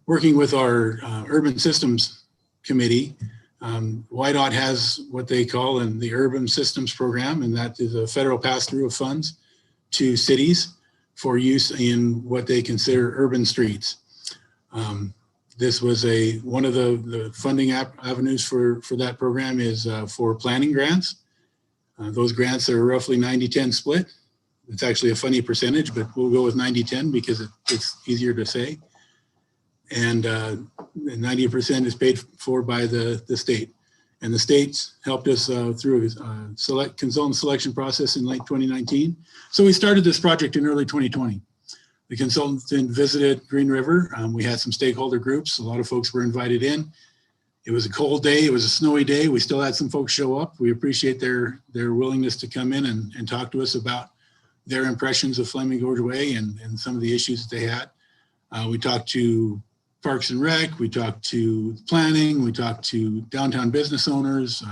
Speaker 12: working with our Urban Systems Committee. WYDOT has what they call the Urban Systems Program, and that is a federal pass-through of funds to cities for use in what they consider urban streets. This was one of the funding avenues for that program is for planning grants. Those grants are roughly 90-10 split. It's actually a funny percentage, but we'll go with 90-10 because it's easier to say. And 90% is paid for by the state. And the states helped us through a consultant selection process in late 2019. So we started this project in early 2020. The consultant then visited Green River. We had some stakeholder groups. A lot of folks were invited in. It was a cold day. It was a snowy day. We still had some folks show up. We appreciate their willingness to come in and talk to us about their impressions of Flaming Gorge Way and some of the issues that they had. We talked to Parks and Rec, we talked to planning, we talked to downtown business owners,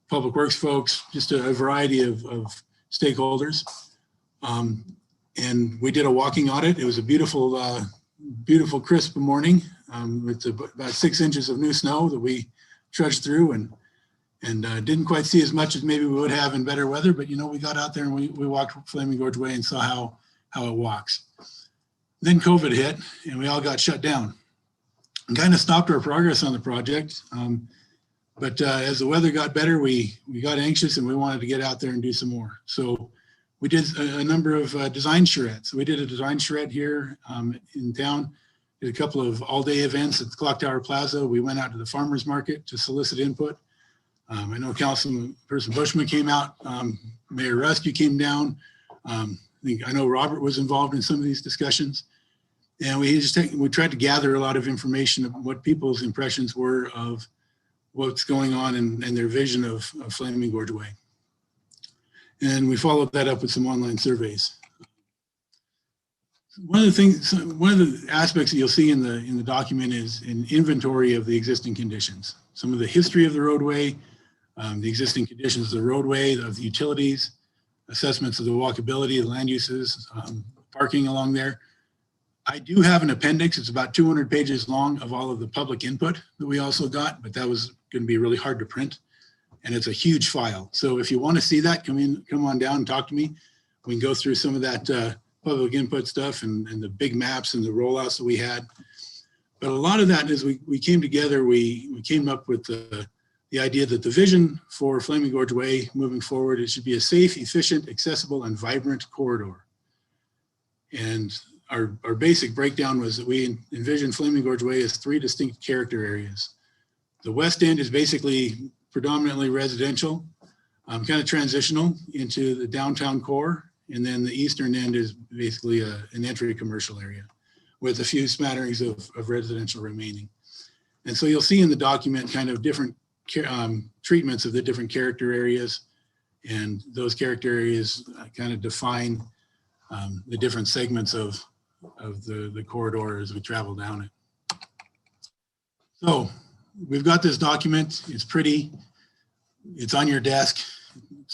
Speaker 12: public works folks, just a variety of stakeholders. And we did a walking audit. It was a beautiful, beautiful crisp morning with about 6 inches of new snow that we trudged through and didn't quite see as much as maybe we would have in better weather, but we got out there and we walked Flaming Gorge Way and saw how it walks. Then COVID hit and we all got shut down and kind of stopped our progress on the project. But as the weather got better, we got anxious and we wanted to get out there and do some more. So we did a number of design charrettes. We did a design charrette here in town, did a couple of all-day events at the Clock Tower Plaza. We went out to the farmers market to solicit input. I know Councilperson Bushman came out, Mayor Rust, you came down. I know Robert was involved in some of these discussions. And we tried to gather a lot of information of what people's impressions were of what's going on and their vision of Flaming Gorge Way. And we followed that up with some online surveys. One of the aspects that you'll see in the document is an inventory of the existing conditions. Some of the history of the roadway, the existing conditions of the roadway, of the utilities, assessments of the walkability, the land uses, parking along there. I do have an appendix. It's about 200 pages long of all of the public input that we also got, but that was going to be really hard to print. And it's a huge file. So if you want to see that, come on down and talk to me. We can go through some of that public input stuff and the big maps and the rollouts that we had. But a lot of that is we came together, we came up with the idea that the vision for Flaming Gorge Way moving forward, it should be a safe, efficient, accessible, and vibrant corridor. And our basic breakdown was that we envisioned Flaming Gorge Way as 3 distinct character areas. The west end is basically predominantly residential, kind of transitional into the downtown core. And then the eastern end is basically an entry commercial area with a few smatterings of residential remaining. And so you'll see in the document kind of different treatments of the different character areas, and those character areas kind of define the different segments of the corridor as we travel down it. So we've got this document. It's pretty. It's on your desk.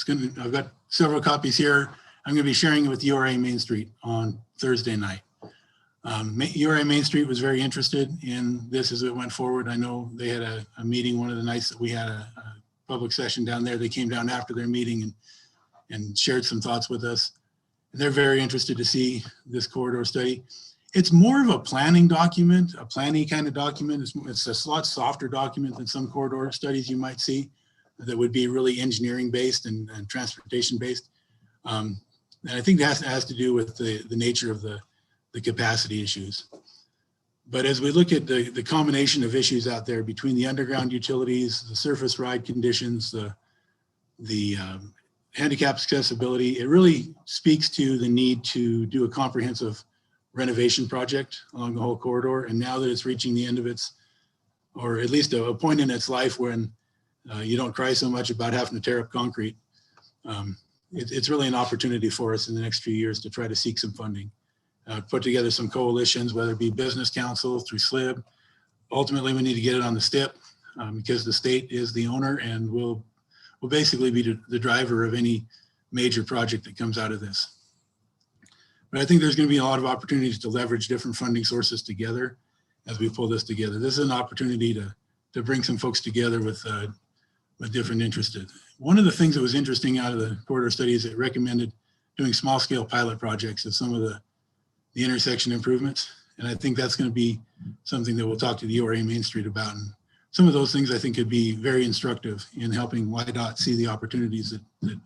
Speaker 12: I've got several copies here. I'm going to be sharing it with URA Main Street on Thursday night. URA Main Street was very interested in this as it went forward. I know they had a meeting one of the nights that we had a public session down there. They came down after their meeting and shared some thoughts with us. And they're very interested to see this corridor study. It's more of a planning document, a planning kind of document. It's a lot softer document than some corridor studies you might see that would be really engineering based and transportation based. And I think that has to do with the nature of the capacity issues. But as we look at the combination of issues out there between the underground utilities, the surface ride conditions, the handicap accessibility, it really speaks to the need to do a comprehensive renovation project along the whole corridor. And now that it's reaching the end of its, or at least a point in its life when you don't cry so much about having to tear up concrete, it's really an opportunity for us in the next few years to try to seek some funding. Put together some coalitions, whether it be Business Council through SLIB. Ultimately, we need to get it on the STIP because the state is the owner and will basically be the driver of any major project that comes out of this. But I think there's going to be a lot of opportunities to leverage different funding sources together as we pull this together. This is an opportunity to bring some folks together with different interested. One of the things that was interesting out of the corridor study is it recommended doing small scale pilot projects of some of the intersection improvements. And I think that's going to be something that we'll talk to the URA Main Street about. And some of those things I think could be very instructive in helping YDOT see the opportunities that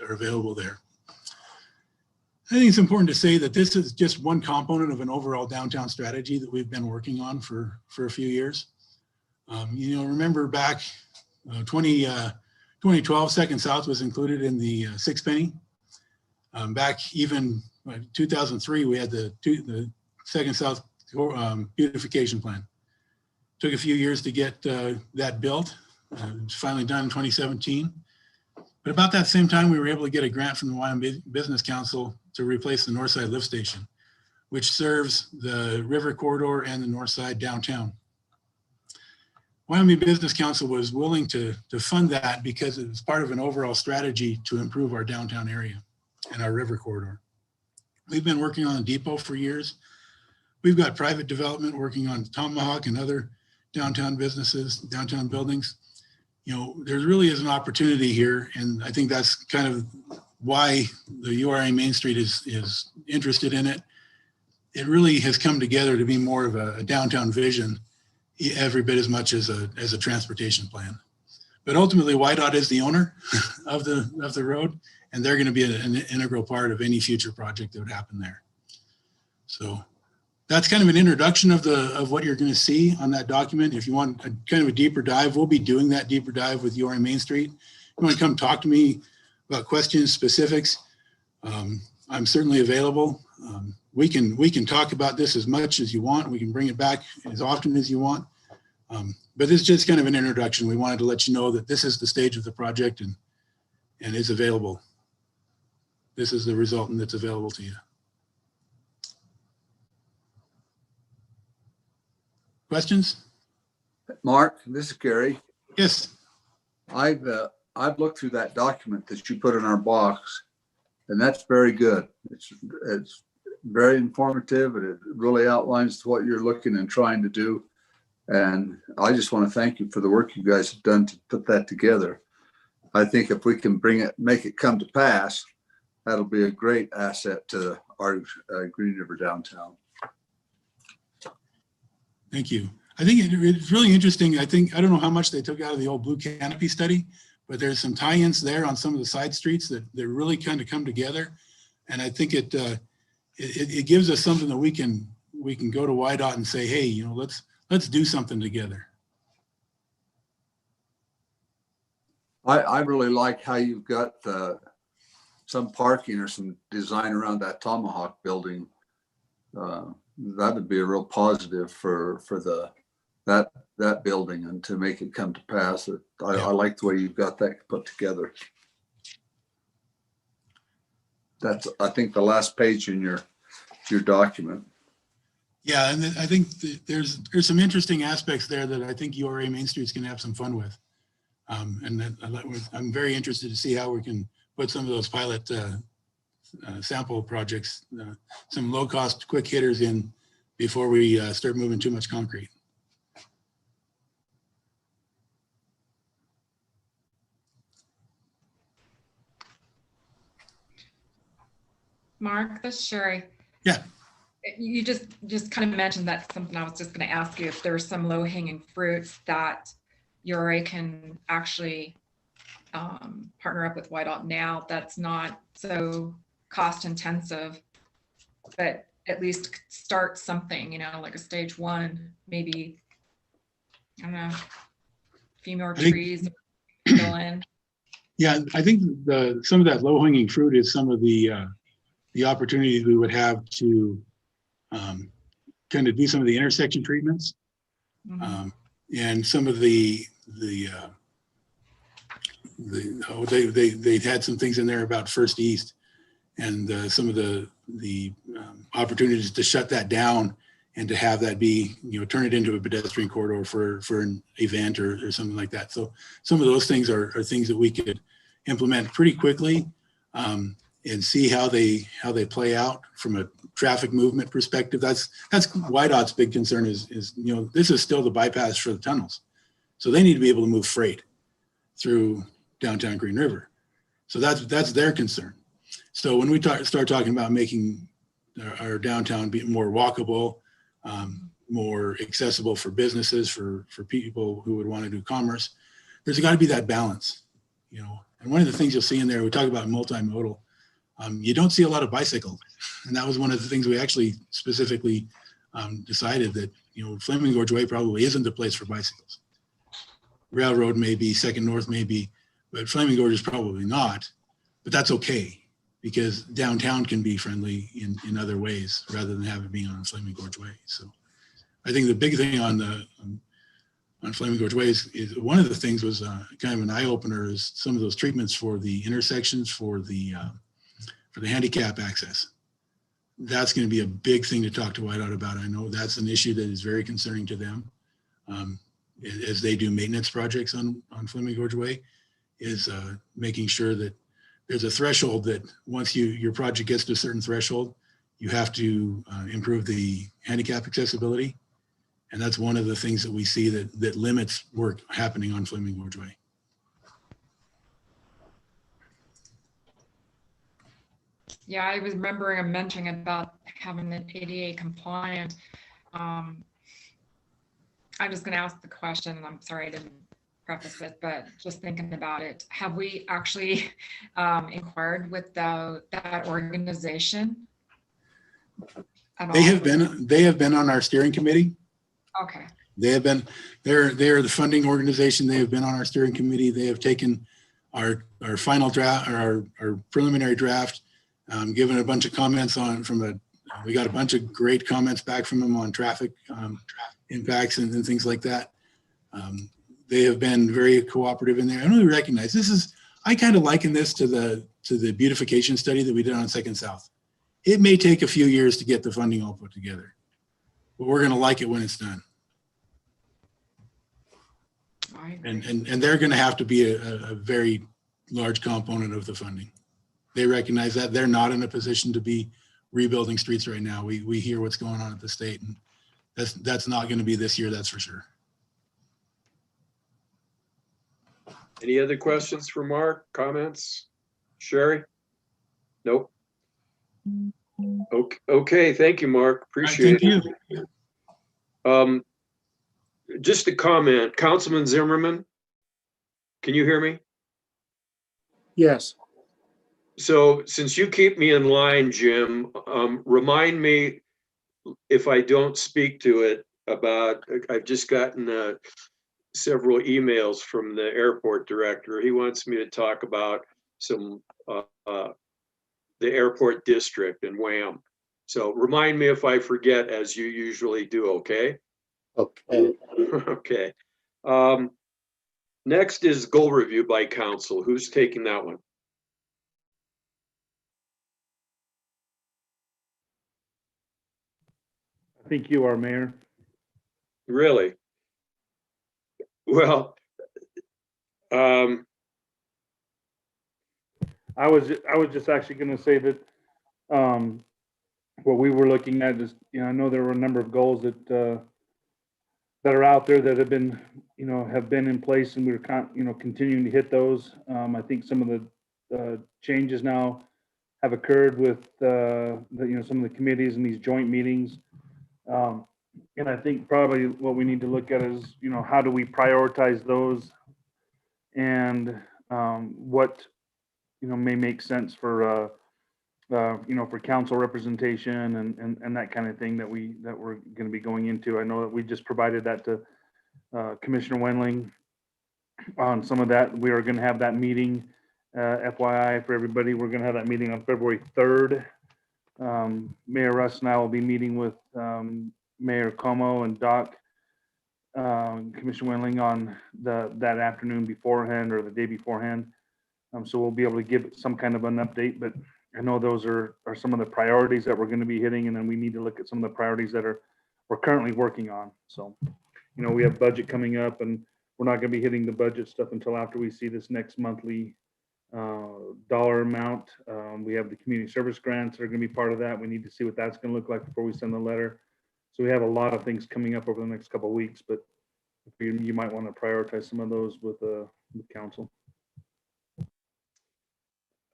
Speaker 12: are available there. I think it's important to say that this is just one component of an overall downtown strategy that we've been working on for a few years. You know, remember back 2012, Second South was included in the Sixpenny. Back even 2003, we had the Second South beautification plan. Took a few years to get that built. It's finally done in 2017. But about that same time, we were able to get a grant from the Wyoming Business Council to replace the Northside Lift Station, which serves the river corridor and the north side downtown. Wyoming Business Council was willing to fund that because it was part of an overall strategy to improve our downtown area and our river corridor. We've been working on the depot for years. We've got private development working on Tomahawk and other downtown businesses, downtown buildings. You know, there really is an opportunity here, and I think that's kind of why the URA Main Street is interested in it. It really has come together to be more of a downtown vision, every bit as much as a transportation plan. But ultimately, YDOT is the owner of the road, and they're going to be an integral part of any future project that would happen there. So that's kind of an introduction of what you're going to see on that document. If you want a kind of a deeper dive, we'll be doing that deeper dive with URA Main Street. If you want to come talk to me about questions, specifics, I'm certainly available. We can talk about this as much as you want. We can bring it back as often as you want. But this is just kind of an introduction. We wanted to let you know that this is the stage of the project and is available. This is the resultant that's available to you. Questions?
Speaker 4: Mark, this is Gary.
Speaker 12: Yes.
Speaker 4: I've looked through that document that you put in our box, and that's very good. It's very informative, and it really outlines what you're looking and trying to do. And I just want to thank you for the work you guys have done to put that together. I think if we can make it come to pass, that'll be a great asset to our Green River downtown.
Speaker 12: Thank you. I think it's really interesting. I don't know how much they took out of the old Blue Canopy study, but there's some tie-ins there on some of the side streets that really kind of come together. And I think it gives us something that we can go to YDOT and say, hey, you know, let's do something together.
Speaker 4: I really like how you've got some parking or some design around that Tomahawk building. That would be a real positive for that building and to make it come to pass. I like the way you've got that put together. That's, I think, the last page in your document.
Speaker 12: Yeah, and I think there's some interesting aspects there that I think URA Main Street's going to have some fun with. And I'm very interested to see how we can put some of those pilot sample projects, some low-cost quick hitters in before we start moving too much concrete.
Speaker 11: Mark, this is Sherry.
Speaker 12: Yeah.
Speaker 11: You just kind of mentioned that's something I was just going to ask you, if there's some low-hanging fruits that URA can actually partner up with YDOT now that's not so cost intensive, but at least start something, you know, like a stage one, maybe, I don't know, a few more trees fill in.
Speaker 12: Yeah, I think some of that low-hanging fruit is some of the opportunities we would have to kind of do some of the intersection treatments. Mm-hmm. And some of they had some things in there about First East and some of the opportunities to shut that down and to have that be, you know, turn it into a pedestrian corridor for an event or something like that. So some of those things are things that we could implement pretty quickly and see how they play out from a traffic movement perspective. That's YDOT's big concern is, you know, this is still the bypass for the tunnels. So they need to be able to move freight through downtown Green River. So that's their concern. So when we start talking about making our downtown be more walkable, more accessible for businesses, for people who would want to do commerce, there's got to be that balance, you know. And one of the things you'll see in there, we talk about multimodal. you don't see a lot of bicycles. And that was one of the things we actually specifically decided that, Flaming Gorge Way probably isn't the place for bicycles. Railroad maybe, Second North maybe, but Flaming Gorge is probably not. But that's okay, because downtown can be friendly in other ways rather than have it being on Flaming Gorge Way. So I think the big thing on Flaming Gorge Way is one of the things was kind of an eye opener is some of those treatments for the intersections for the handicap access. That's going to be a big thing to talk to Whiteout about. I know that's an issue that is very concerning to them as they do maintenance projects on Flaming Gorge Way, is making sure that there's a threshold that once your project gets to a certain threshold, you have to improve the handicap accessibility. And that's one of the things that we see that limits work happening on Flaming Gorge Way.
Speaker 11: Yeah, I was remembering a mentioning about having an ADA compliant. I'm just going to ask the question, and I'm sorry I didn't preface it, but just thinking about it, have we actually inquired with that organization at all?
Speaker 12: They have been on our steering committee.
Speaker 11: Okay.
Speaker 12: They have been, they're the funding organization. They have been on our steering committee. They have taken our final draft, our preliminary draft, given a bunch of comments we got a bunch of great comments back from them on traffic impacts and things like that. They have been very cooperative in there. I really recognize I kind of liken this to the beautification study that we did on Second South. It may take a few years to get the funding all put together, but we're going to like it when it's done. And they're going to have to be a very large component of the funding. They recognize that they're not in a position to be rebuilding streets right now. We hear what's going on at the state, and that's not going to be this year, that's for sure.
Speaker 6: Any other questions for Mark? Comments? Sherry? Nope. Okay. Thank you, Mark. Appreciate it.
Speaker 12: Thank you.
Speaker 6: Just a comment, Councilman Zimmerman, can you hear me?
Speaker 2: Yes.
Speaker 6: So since you keep me in line, Jim, remind me if I don't speak to it about, I've just gotten several emails from the airport director. He wants me to talk about the airport district and WHAM. So remind me if I forget, as you usually do, okay?
Speaker 2: Okay.
Speaker 6: Okay. Next is goal review by council. Who's taking that one?
Speaker 3: I think you are, Mayor.
Speaker 6: Really? Well,
Speaker 3: I was just actually going to say that what we were looking at is, I know there were a number of goals that are out there that have been in place, and we're continuing to hit those. I think some of the changes now have occurred with some of the committees and these joint meetings. And I think probably what we need to look at is, how do we prioritize those, and what may make sense for for council representation and that kind of thing that we're going to be going into. I know that we just provided that to Commissioner Wendling on some of that. We are going to have that meeting, FYI for everybody. We're going to have that meeting on February 3rd. Mayor Russ and I will be meeting with Mayor Como and Doc, Commissioner Wendling on that afternoon beforehand or the day beforehand. So we'll be able to give some kind of an update, but I know those are some of the priorities that we're going to be hitting, and then we need to look at some of the priorities that we're currently working on. So, we have budget coming up, and we're not going to be hitting the budget stuff until after we see this next monthly dollar amount. We have the community service grants that are going to be part of that. We need to see what that's going to look like before we send the letter. So we have a lot of things coming up over the next couple of weeks, but you might want to prioritize some of those with council.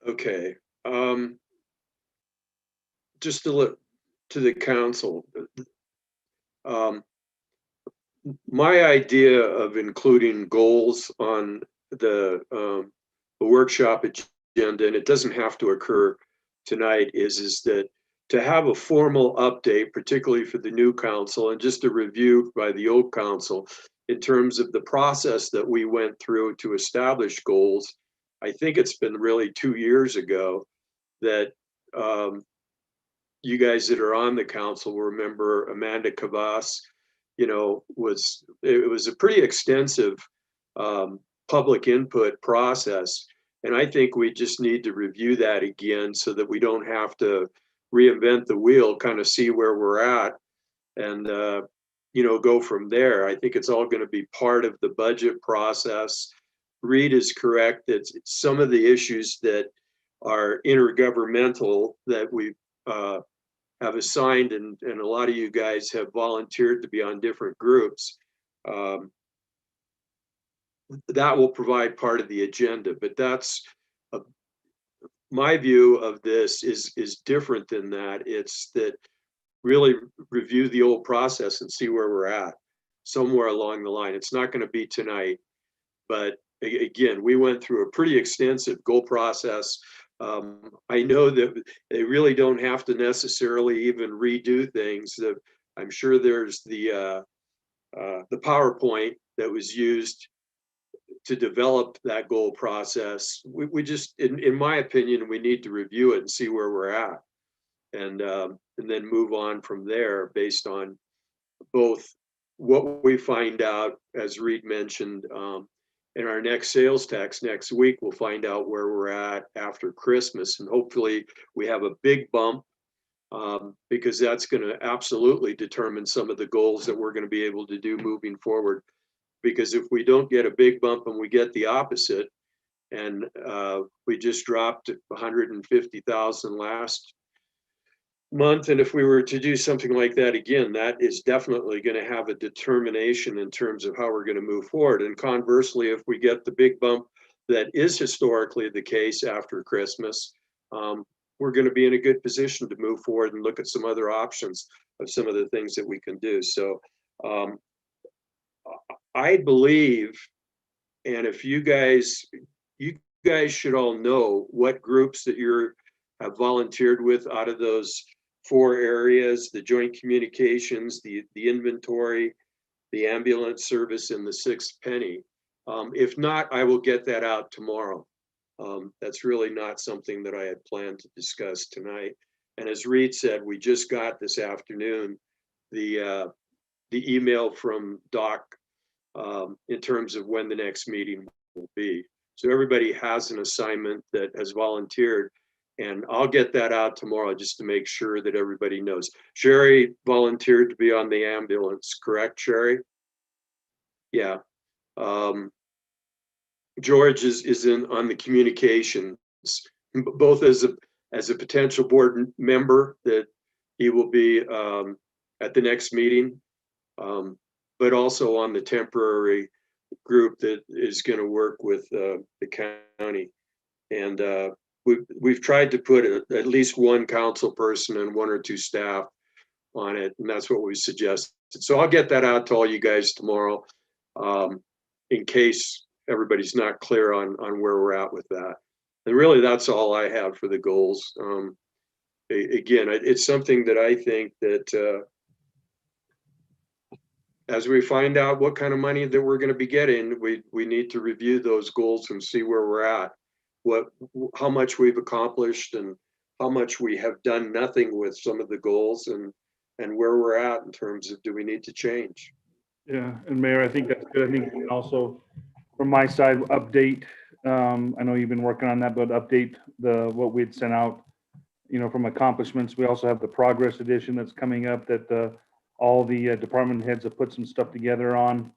Speaker 6: okay. Just to look to the council. My idea of including goals on the workshop agenda, and it doesn't have to occur tonight is that to have a formal update, particularly for the new council and just a review by the old council in terms of the process that we went through to establish goals. I think it's been really 2 years ago that you guys that are on the council will remember Amanda Kavas, it was a pretty extensive public input process. And I think we just need to review that again so that we don't have to reinvent the wheel, kind of see where we're at and, go from there. I think it's all going to be part of the budget process. Reed is correct that some of the issues that are intergovernmental that we have assigned, and a lot of you guys have volunteered to be on different groups, that will provide part of the agenda. But that's my view of this is different than that. It's that really review the old process and see where we're at somewhere along the line. It's not going to be tonight, but again, we went through a pretty extensive goal process. I know that they really don't have to necessarily even redo things. I'm sure there's the PowerPoint that was used to develop that goal process. We just, in my opinion, we need to review it and see where we're at, and then move on from there based on both what we find out, as Reed mentioned, in our next sales tax next week. We'll find out where we're at after Christmas, and hopefully we have a big bump, because that's going to absolutely determine some of the goals that we're going to be able to do moving forward. Because if we don't get a big bump and we get the opposite, and we just dropped 150,000 last month, and if we were to do something like that again, that is definitely going to have a determination in terms of how we're going to move forward. And conversely, if we get the big bump that is historically the case after Christmas, we're going to be in a good position to move forward and look at some other options of some of the things that we can do. So I believe, and if you guys should all know what groups that have volunteered with out of those 4 areas: the joint communications, the inventory, the ambulance service, and the 6th penny. If not, I will get that out tomorrow. That's really not something that I had planned to discuss tonight. And as Reed said, we just got this afternoon the email from Doc in terms of when the next meeting will be. So everybody has an assignment that has volunteered, and I'll get that out tomorrow just to make sure that everybody knows. Sherry volunteered to be on the ambulance, correct, Sherry? Yeah. George is on the communications, both as a potential board member that he will be at the next meeting, but also on the temporary group that is going to work with the county. And we've tried to put at least one council person and 1 or 2 staff on it, and that's what we suggested. So I'll get that out to all you guys tomorrow, in case everybody's not clear on where we're at with that. And really, that's all I have for the goals. Again, it's something that I think that as we find out what kind of money that we're going to be getting, we need to review those goals and see where we're at, how much we've accomplished, and how much we have done nothing with some of the goals, and where we're at in terms of, do we need to change?
Speaker 3: Yeah, and Mayor, I think that's good. I think we can also, from my side, update. I know you've been working on that, but update what we'd sent out, from accomplishments. We also have the progress edition that's coming up that all the department heads have put some stuff together on.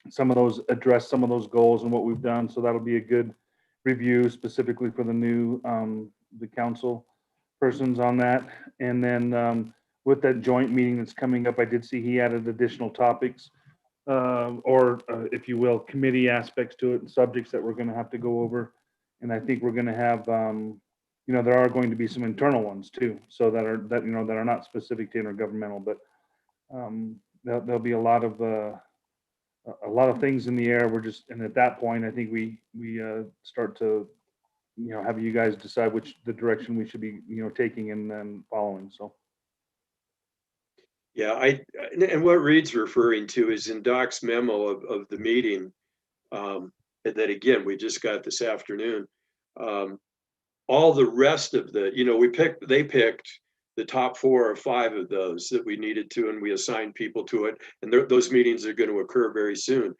Speaker 3: Some of those address some of those goals and what we've done. So that'll be a good review specifically for the new the council persons on that. And then with that joint meeting that's coming up, I did see he added additional topics, if you will, committee aspects to it and subjects that we're going to have to go over. And I think we're going to have, there are going to be some internal ones too, so that are not specific to intergovernmental, but there'll be a lot of things in the air. And at that point, I think we start to have you guys decide the direction we should be, taking and then following. So.
Speaker 6: Yeah, and what Reed's referring to is in Doc's memo of the meeting, that again, we just got this afternoon. All the rest of they picked the top 4 or 5 of those that we needed to, and we assigned people to it. And those meetings are going to occur very soon.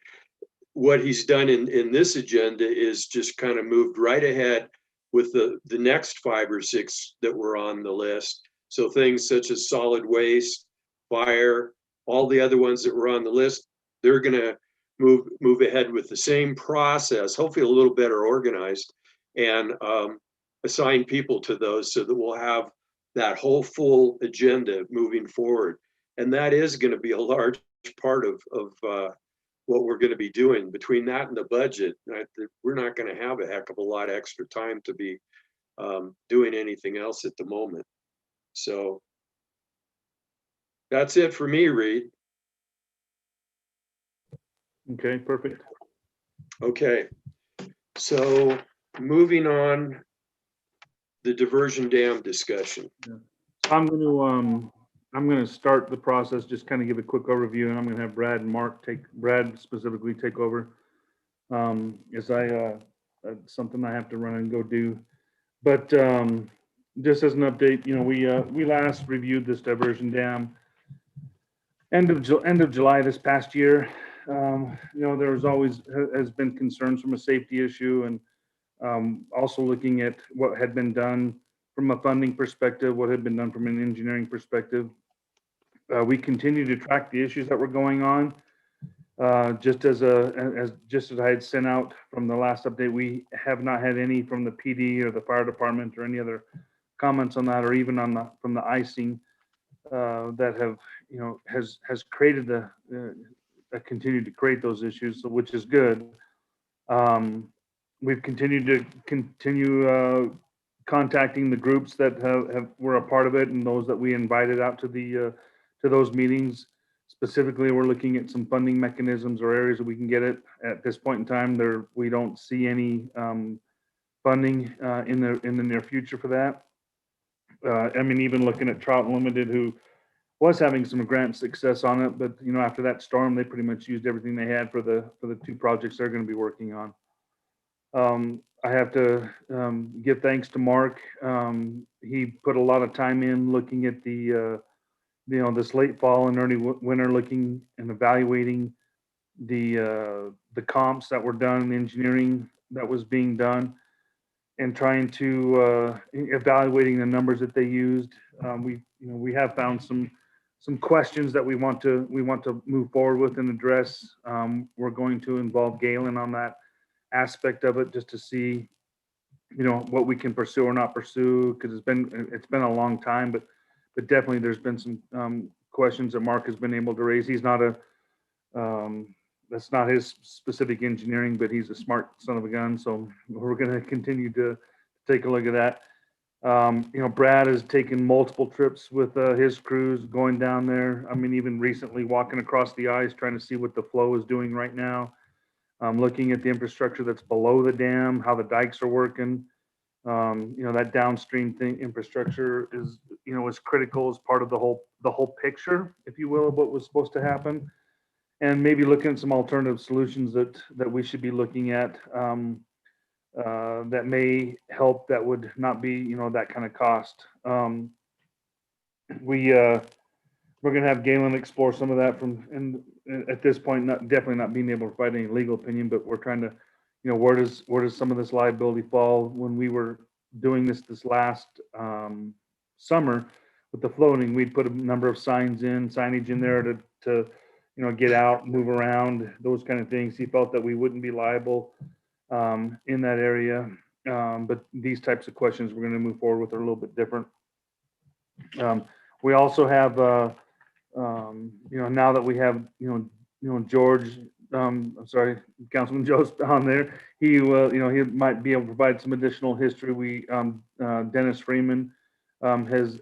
Speaker 6: What he's done in this agenda is just kind of moved right ahead with the next 5 or 6 that were on the list. So things such as solid waste, fire, all the other ones that were on the list, they're going to move ahead with the same process, hopefully a little better organized, and assign people to those so that we'll have that whole full agenda moving forward. And that is going to be a large part of what we're going to be doing. Between that and the budget, we're not going to have a heck of a lot of extra time to be doing anything else at the moment. So that's it for me, Reed.
Speaker 3: Okay, perfect.
Speaker 6: Okay, so moving on, the diversion dam discussion.
Speaker 3: I'm going to start the process, just kind of give a quick overview, and I'm going to have Brad and Mark Brad specifically take over. As something I have to run and go do. But just as an update, we last reviewed this diversion dam end of July this past year. There has been concerns from a safety issue, and also looking at what had been done from a funding perspective, what had been done from an engineering perspective. We continue to track the issues that were going on. Just as I had sent out from the last update, we have not had any from the PD or the fire department or any other comments on that, or even from the icing that has created continued to create those issues, so which is good. We've continued contacting the groups that were a part of it, and those that we invited out to those meetings. Specifically, we're looking at some funding mechanisms or areas that we can get it. At this point in time, we don't see any funding in the near future for that. Even looking at Trout Unlimited, who was having some grant success on it, but after that storm, they pretty much used everything they had for the 2 projects they're going to be working on. I have to give thanks to Mark. He put a lot of time in looking at this late fall and early winter, looking and evaluating the comps that were done, the engineering that was being done, and trying to evaluating the numbers that they used. We have found some questions that we want to move forward with and address. We're going to involve Galen on that aspect of it, just to see what we can pursue or not pursue, because it's been a long time, but definitely there's been some questions that Mark has been able to raise. He's not that's not his specific engineering, but he's a smart son of a gun. So we're going to continue to take a look at that. Brad has taken multiple trips with his crews going down there. Even recently walking across the ice, trying to see what the flow is doing right now. Looking at the infrastructure that's below the dam, how the dikes are working. That downstream infrastructure is critical as part of the whole picture, if you will, of what was supposed to happen. And maybe looking at some alternative solutions that we should be looking at that may help, that would not be, that kind of cost. We're going to have Galen explore some of that and at this point, definitely not being able to provide any legal opinion, but we're trying to, where does some of this liability fall? When we were doing this last summer with the floating, we'd put a number of signage in there to get out, move around, those kind of things. He felt that we wouldn't be liable in that area. But these types of questions we're going to move forward with are a little bit different. We also have, now that we have, George, I'm sorry, Councilman Joe's on there. He might be able to provide some additional history. Dennis Freeman has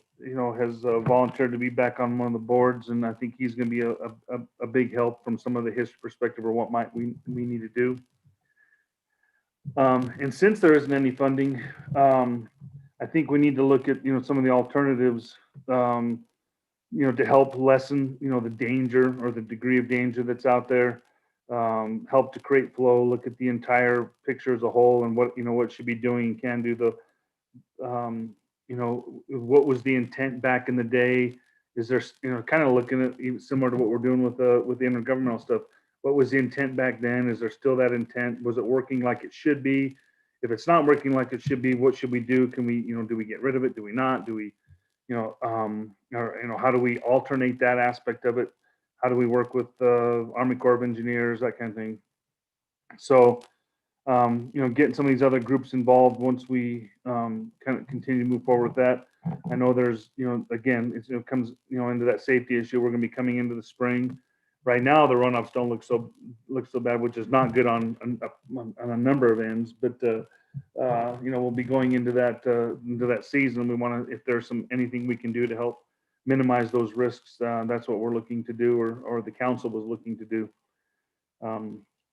Speaker 3: volunteered to be back on one of the boards, and I think he's going to be a big help from some of the history perspective or what might we need to do. And since there isn't any funding, I think we need to look at, some of the alternatives, to help lessen, the danger or the degree of danger that's out there. Help to create flow, look at the entire picture as a whole and what should be doing and can do what was the intent back in the day? Is there, kind of looking at similar to what we're doing with the intergovernmental stuff. What was the intent back then? Is there still that intent? Was it working like it should be? If it's not working like it should be, what should we do? Can we, do we get rid of it? Do we not? Do we, how do we alternate that aspect of it? How do we work with the Army Corps of Engineers, that kind of thing? So, getting some of these other groups involved once we kind of continue to move forward with that. I know there's, again, it comes, into that safety issue. We're going to be coming into the spring. Right now, the runoffs don't look so bad, which is not good on a number of ends. But we'll be going into that season. We want to, if there's anything we can do to help minimize those risks, that's what we're looking to do, or the council was looking to do.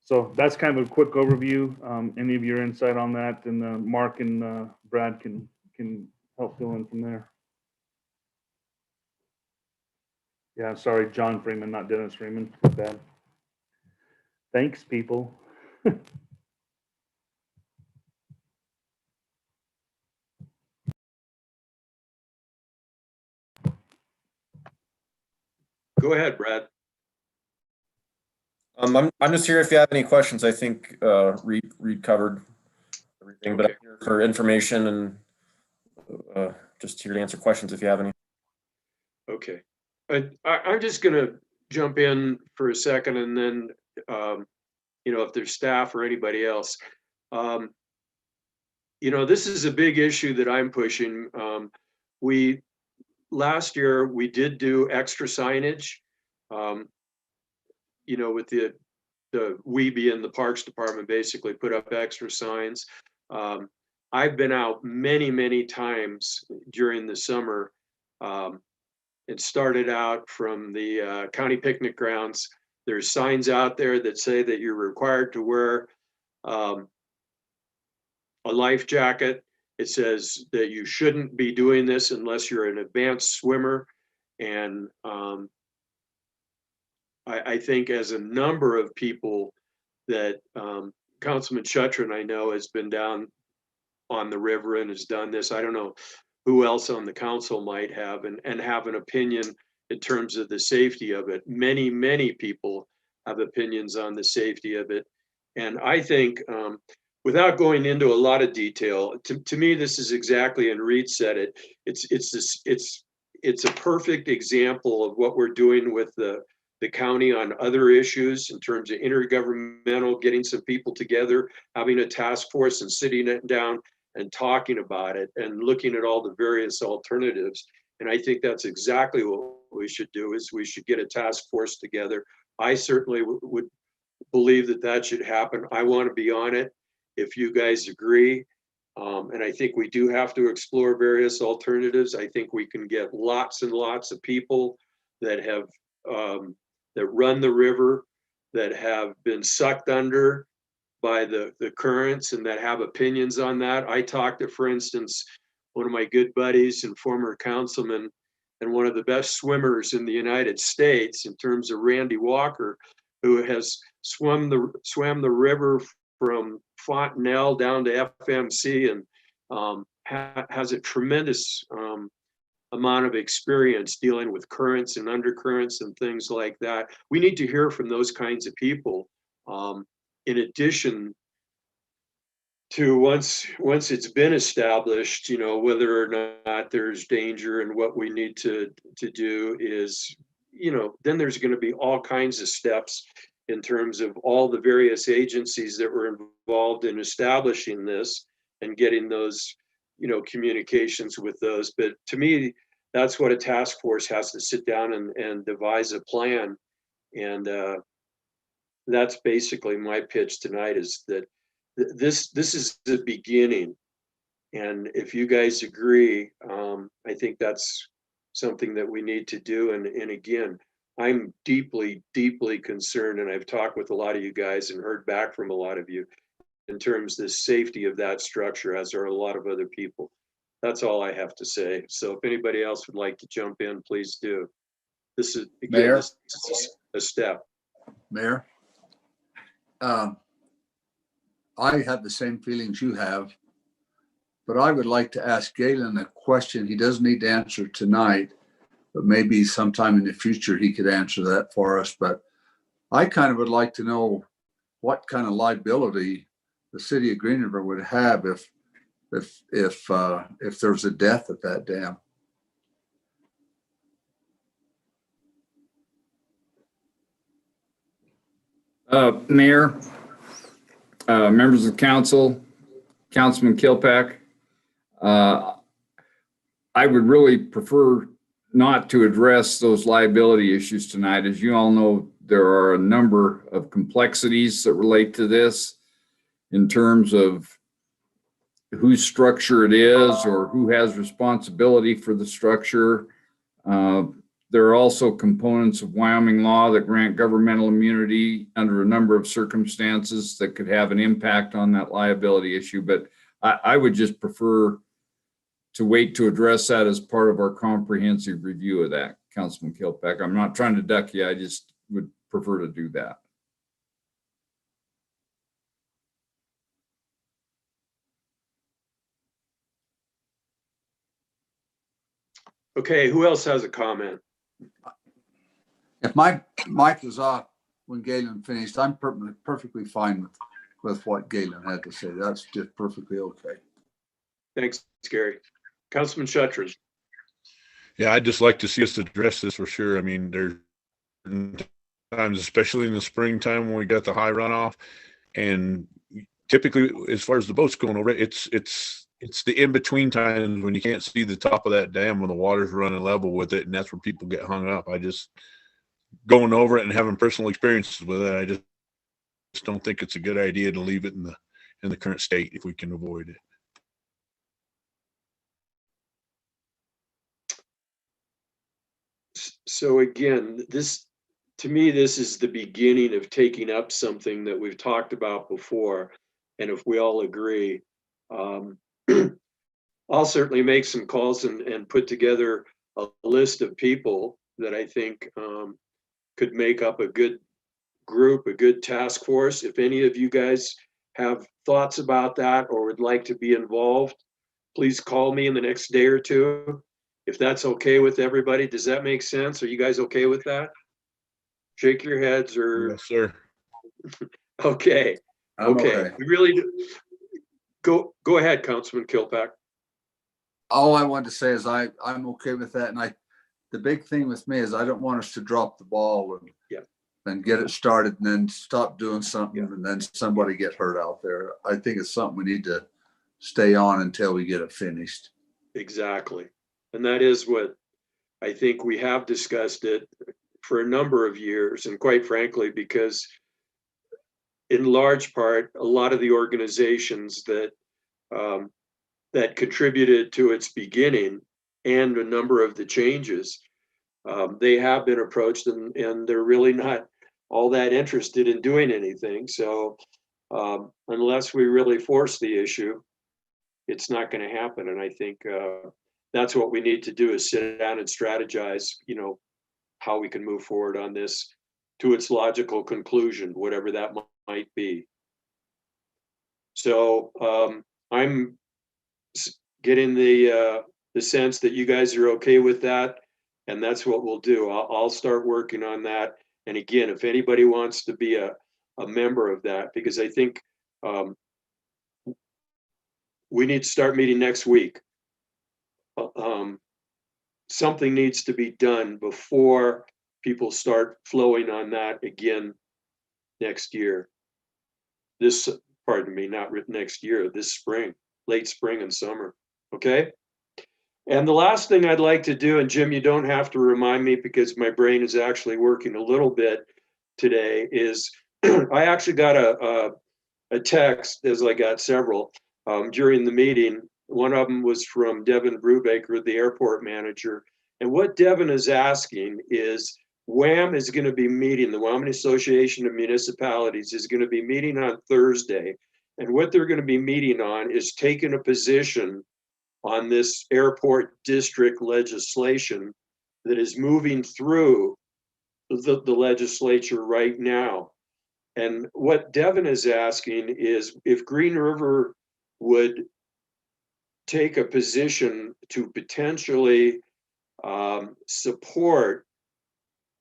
Speaker 3: So that's kind of a quick overview. Any of your insight on that, and Mark and Brad can help fill in from there. Yeah, sorry, John Freeman, not Dennis Freeman. Bad. Thanks, people.
Speaker 6: Go ahead, Brad.
Speaker 9: I'm just here if you have any questions. I think Reed covered everything, but I'm here for information and just here to answer questions if you have any.
Speaker 6: Okay. I'm just going to jump in for a second, and then, if there's staff or anybody else, this is a big issue that I'm pushing. Last year we did do extra signage, with the we being the Parks Department basically put up extra signs. I've been out many times during the summer. It started out from the county picnic grounds. There's signs out there that say that you're required to wear a life jacket. It says that you shouldn't be doing this unless you're an advanced swimmer. And I think as a number of people that Councilman Shuttrin, I know, has been down on the river and has done this. I don't know who else on the council might have and have an opinion in terms of the safety of it. Many people have opinions on the safety of it. And I think, without going into a lot of detail, to me, this is exactly, and Reed said it, it's a perfect example of what we're doing with the county on other issues in terms of intergovernmental, getting some people together, having a task force and sitting it down and talking about it and looking at all the various alternatives. And I think that's exactly what we should do, is we should get a task force together. I certainly would believe that should happen. I want to be on it if you guys agree. And I think we do have to explore various alternatives. I think we can get lots and lots of people that have that run the river, that have been sucked under by the currents and that have opinions on that. I talked to, for instance, one of my good buddies and former councilman and one of the best swimmers in the United States in terms of Randy Walker, who has swam the river from Fontenelle down to FMC and has a tremendous amount of experience dealing with currents and undercurrents and things like that. We need to hear from those kinds of people. In addition to once it's been established, whether or not there's danger, and what we need to do is, then there's going to be all kinds of steps in terms of all the various agencies that were involved in establishing this and getting those, communications with those. But to me, that's what a task force has to sit down and devise a plan. And that's basically my pitch tonight, is that this is the beginning. And if you guys agree, I think that's something that we need to do. And again, I'm deeply concerned, and I've talked with a lot of you guys and heard back from a lot of you, in terms of the safety of that structure, as are a lot of other people. That's all I have to say. So if anybody else would like to jump in, please do. This is, again,
Speaker 4: Mayor?
Speaker 6: this is a step.
Speaker 4: Mayor? I have the same feelings you have, but I would like to ask Galen a question. He doesn't need to answer tonight, but maybe sometime in the future he could answer that for us. But I kind of would like to know what kind of liability the city of Green River would have if there was a death at that dam.
Speaker 13: Mayor, members of council, Councilman Kilpack, I would really prefer not to address those liability issues tonight. As you all know, there are a number of complexities that relate to this in terms of whose structure it is or who has responsibility for the structure. There are also components of Wyoming law that grant governmental immunity under a number of circumstances that could have an impact on that liability issue. But I would just prefer to wait to address that as part of our comprehensive review of that, Councilman Kilpack. I'm not trying to duck you. I just would prefer to do that.
Speaker 6: Okay, who else has a comment?
Speaker 4: If my mic was off when Galen finished, I'm perfectly fine with what Galen had to say. That's just perfectly okay.
Speaker 6: Thanks, Gary. Councilman Shutters.
Speaker 1: Yeah, I'd just like to see us address this for sure. I mean, there's times, especially in the springtime when we got the high runoff, and typically as far as the boats going over, it's the in-between times when you can't see the top of that dam when the water's running level with it, and that's where people get hung up. I just, going over it and having personal experiences with it, I just don't think it's a good idea to leave it in the current state if we can avoid it.
Speaker 6: So again, to me, this is the beginning of taking up something that we've talked about before. And if we all agree, I'll certainly make some calls and put together a list of people that I think could make up a good group, a good task force. If any of you guys have thoughts about that or would like to be involved, please call me in the next day or two. If that's okay with everybody, does that make sense? Are you guys okay with that? Shake your heads or.
Speaker 1: Yes, sir.
Speaker 6: Okay. Okay. We really do. Go ahead, Councilman Kilpack.
Speaker 4: All I want to say is I'm okay with that. And the big thing with me is I don't want us to drop the ball and get it started and then stop doing something and then somebody get hurt out there. I think it's something we need to stay on until we get it finished.
Speaker 6: Exactly. And that is what I think we have discussed it for a number of years. And quite frankly, because in large part, a lot of the organizations that that contributed to its beginning and a number of the changes, they have been approached and they're really not all that interested in doing anything. So unless we really force the issue, it's not going to happen. And I think that's what we need to do, is sit down and strategize, how we can move forward on this to its logical conclusion, whatever that might be. So I'm getting the sense that you guys are okay with that, and that's what we'll do. I'll start working on that. And again, if anybody wants to be a member of that, because I think we need to start meeting next week. Something needs to be done before people start flowing on that again next year. Pardon me, not next year, this spring, late spring and summer. Okay. And the last thing I'd like to do, and Jim, you don't have to remind me because my brain is actually working a little bit today, is I actually got a text, as I got several during the meeting. One of them was from Devin Brubaker, the airport manager. And what Devin is asking is, WAM is going to be meeting, the Wyoming Association of Municipalities is going to be meeting on Thursday. And what they're going to be meeting on is taking a position on this airport district legislation that is moving through the legislature right now. And what Devin is asking is if Green River would take a position to potentially support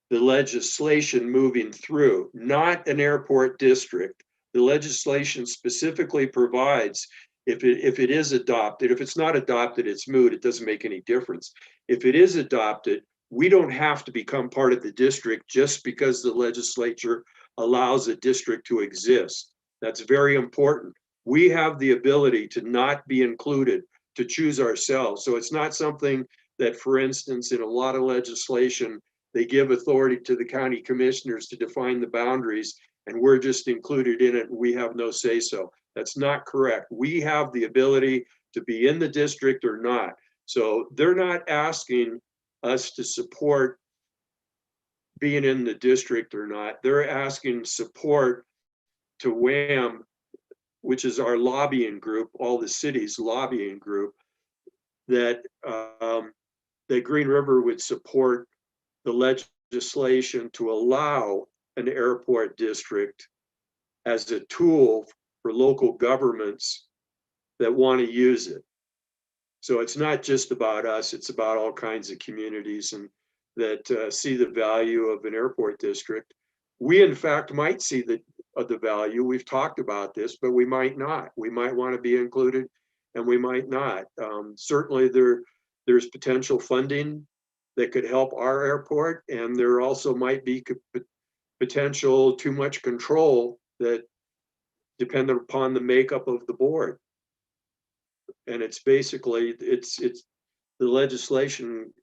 Speaker 6: the legislation moving through, not an airport district. The legislation specifically provides if it is adopted, if it's not adopted, it's moot, it doesn't make any difference. If it is adopted, we don't have to become part of the district just because the legislature allows a district to exist. That's very important. We have the ability to not be included, to choose ourselves. So it's not something that, for instance, in a lot of legislation, they give authority to the county commissioners to define the boundaries, and we're just included in it and we have no say so. That's not correct. We have the ability to be in the district or not. So they're not asking us to support being in the district or not. They're asking support to WHAM, which is our lobbying group, all the cities lobbying group, that that Green River would support the legislation to allow an airport district as a tool for local governments that want to use it. So it's not just about us, it's about all kinds of communities and that see the value of an airport district. We in fact might see the value. We've talked about this, but we might not. We might want to be included and we might not. Certainly there's potential funding that could help our airport, and there also might be potential too much control that dependent upon the makeup of the board. And it's basically, it's the legislation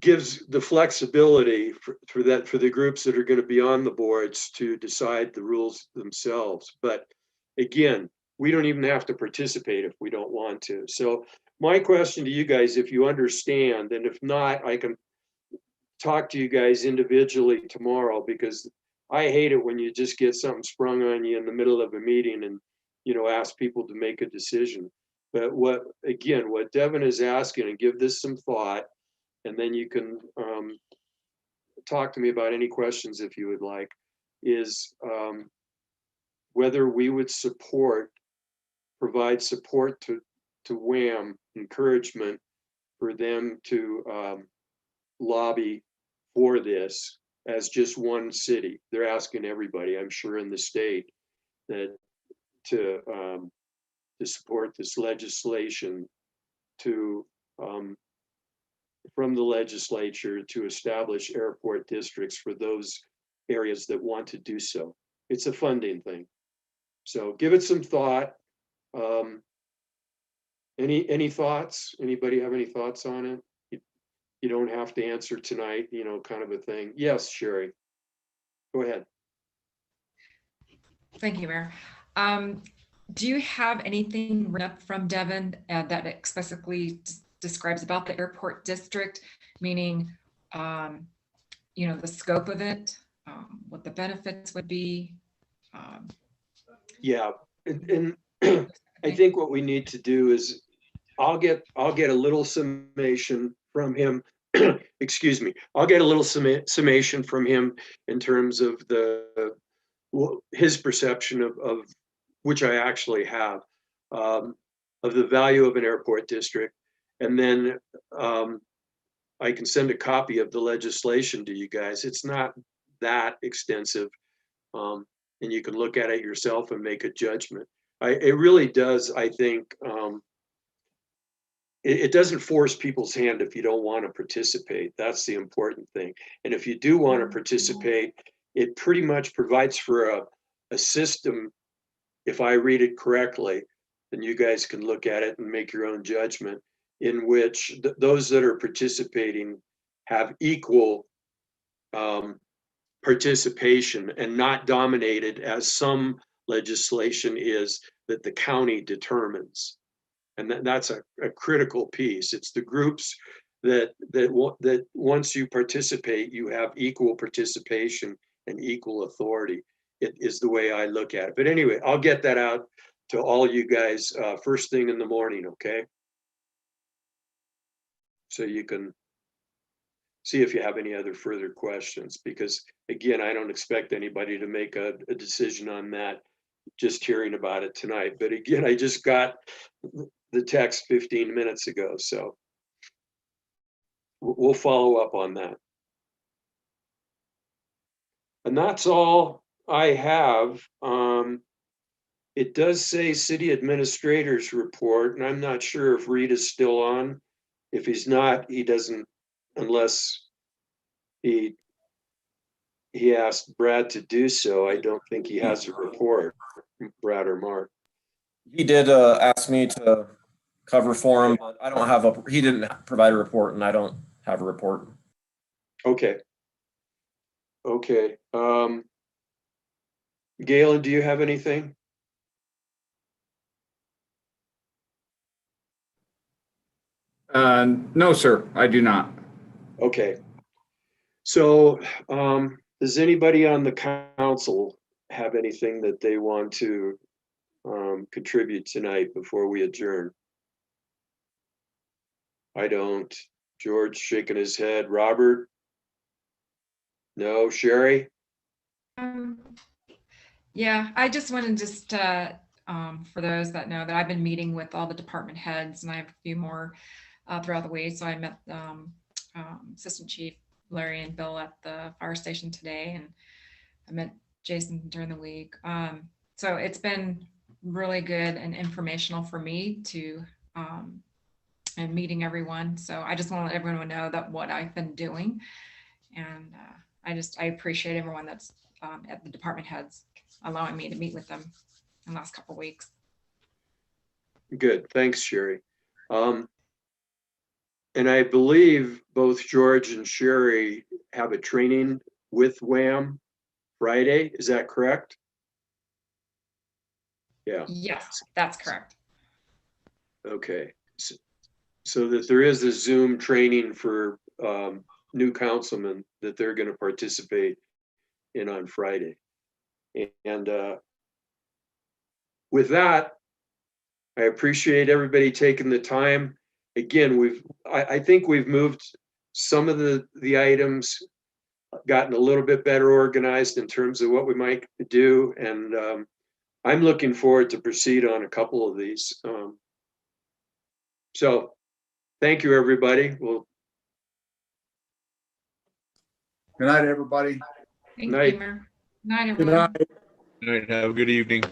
Speaker 6: gives the flexibility for the groups that are going to be on the boards to decide the rules themselves. But again, we don't even have to participate if we don't want to. So my question to you guys, if you understand, and if not, I can talk to you guys individually tomorrow, because I hate it when you just get something sprung on you in the middle of a meeting and, you know, ask people to make a decision. But what Devin is asking, and give this some thought, and then you can talk to me about any questions if you would like, is whether we would provide support to WHAM, encouragement for them to lobby for this as just one city. They're asking everybody, I'm sure, in the state that to support this legislation from the legislature to establish airport districts for those areas that want to do so. It's a funding thing. So give it some thought. Any thoughts? Anybody have any thoughts on it? You don't have to answer tonight, you know, kind of a thing. Yes, Sherry, go ahead.
Speaker 11: Thank you, Mayor. Do you have anything written up from Devin that explicitly describes about the airport district, meaning, you know, the scope of it, what the benefits would be?
Speaker 6: Yeah, and I think what we need to do is I'll get a little summation from him. Excuse me. I'll get a little summation from him in terms of his perception of which I actually have, of the value of an airport district. And then I can send a copy of the legislation to you guys. It's not that extensive. And you can look at it yourself and make a judgment. It really does, I think, it doesn't force people's hand if you don't want to participate. That's the important thing. And if you do want to participate, it pretty much provides for a system. If I read it correctly, then you guys can look at it and make your own judgment, in which those that are participating have equal participation and not dominated as some legislation is that the county determines. And that's a critical piece. It's the groups that once you participate, you have equal participation and equal authority. It is the way I look at it. But anyway, I'll get that out to all you guys first thing in the morning, okay? So you can see if you have any other further questions, because again, I don't expect anybody to make a decision on that just hearing about it tonight. But again, I just got the text 15 minutes ago, so we'll follow up on that. And that's all I have. It does say city administrator's report, and I'm not sure if Reed is still on. If he's not, he doesn't, unless he asked Brad to do so. I don't think he has a report, Brad or Mark.
Speaker 9: He did ask me to cover for him, but I don't have he didn't provide a report, and I don't have a report.
Speaker 6: Okay. Okay. Galen, do you have anything?
Speaker 13: No, sir, I do not.
Speaker 6: Okay. So, does anybody on the council have anything that they want to contribute tonight before we adjourn? I don't. George shaking his head. Robert? No. Sherry?
Speaker 11: Yeah, I just wanted for those that know that I've been meeting with all the department heads, and I have a few more throughout the week. So I met Assistant Chief Larry and Bill at the fire station today, and I met Jason during the week. So it's been really good and informational for me to and meeting everyone. So I just want to let everyone know that what I've been doing, and I appreciate everyone that's at the department heads allowing me to meet with them in the last couple of weeks.
Speaker 6: Good. Thanks, Sherry. And I believe both George and Sherry have a training with WHAM Friday. Is that correct? Yeah.
Speaker 11: Yes, that's correct.
Speaker 6: Okay. So that there is a Zoom training for new councilmen that they're going to participate in on Friday. And with that, I appreciate everybody taking the time. Again, I think we've moved some of the items, gotten a little bit better organized in terms of what we might do. And I'm looking forward to proceed on a couple of these. So thank you, everybody. Well,
Speaker 4: Good night, everybody.
Speaker 11: Thank
Speaker 6: Night.
Speaker 11: you, Mayor. Night,
Speaker 2: Good
Speaker 11: everyone.
Speaker 2: night.
Speaker 1: All right, have a good evening.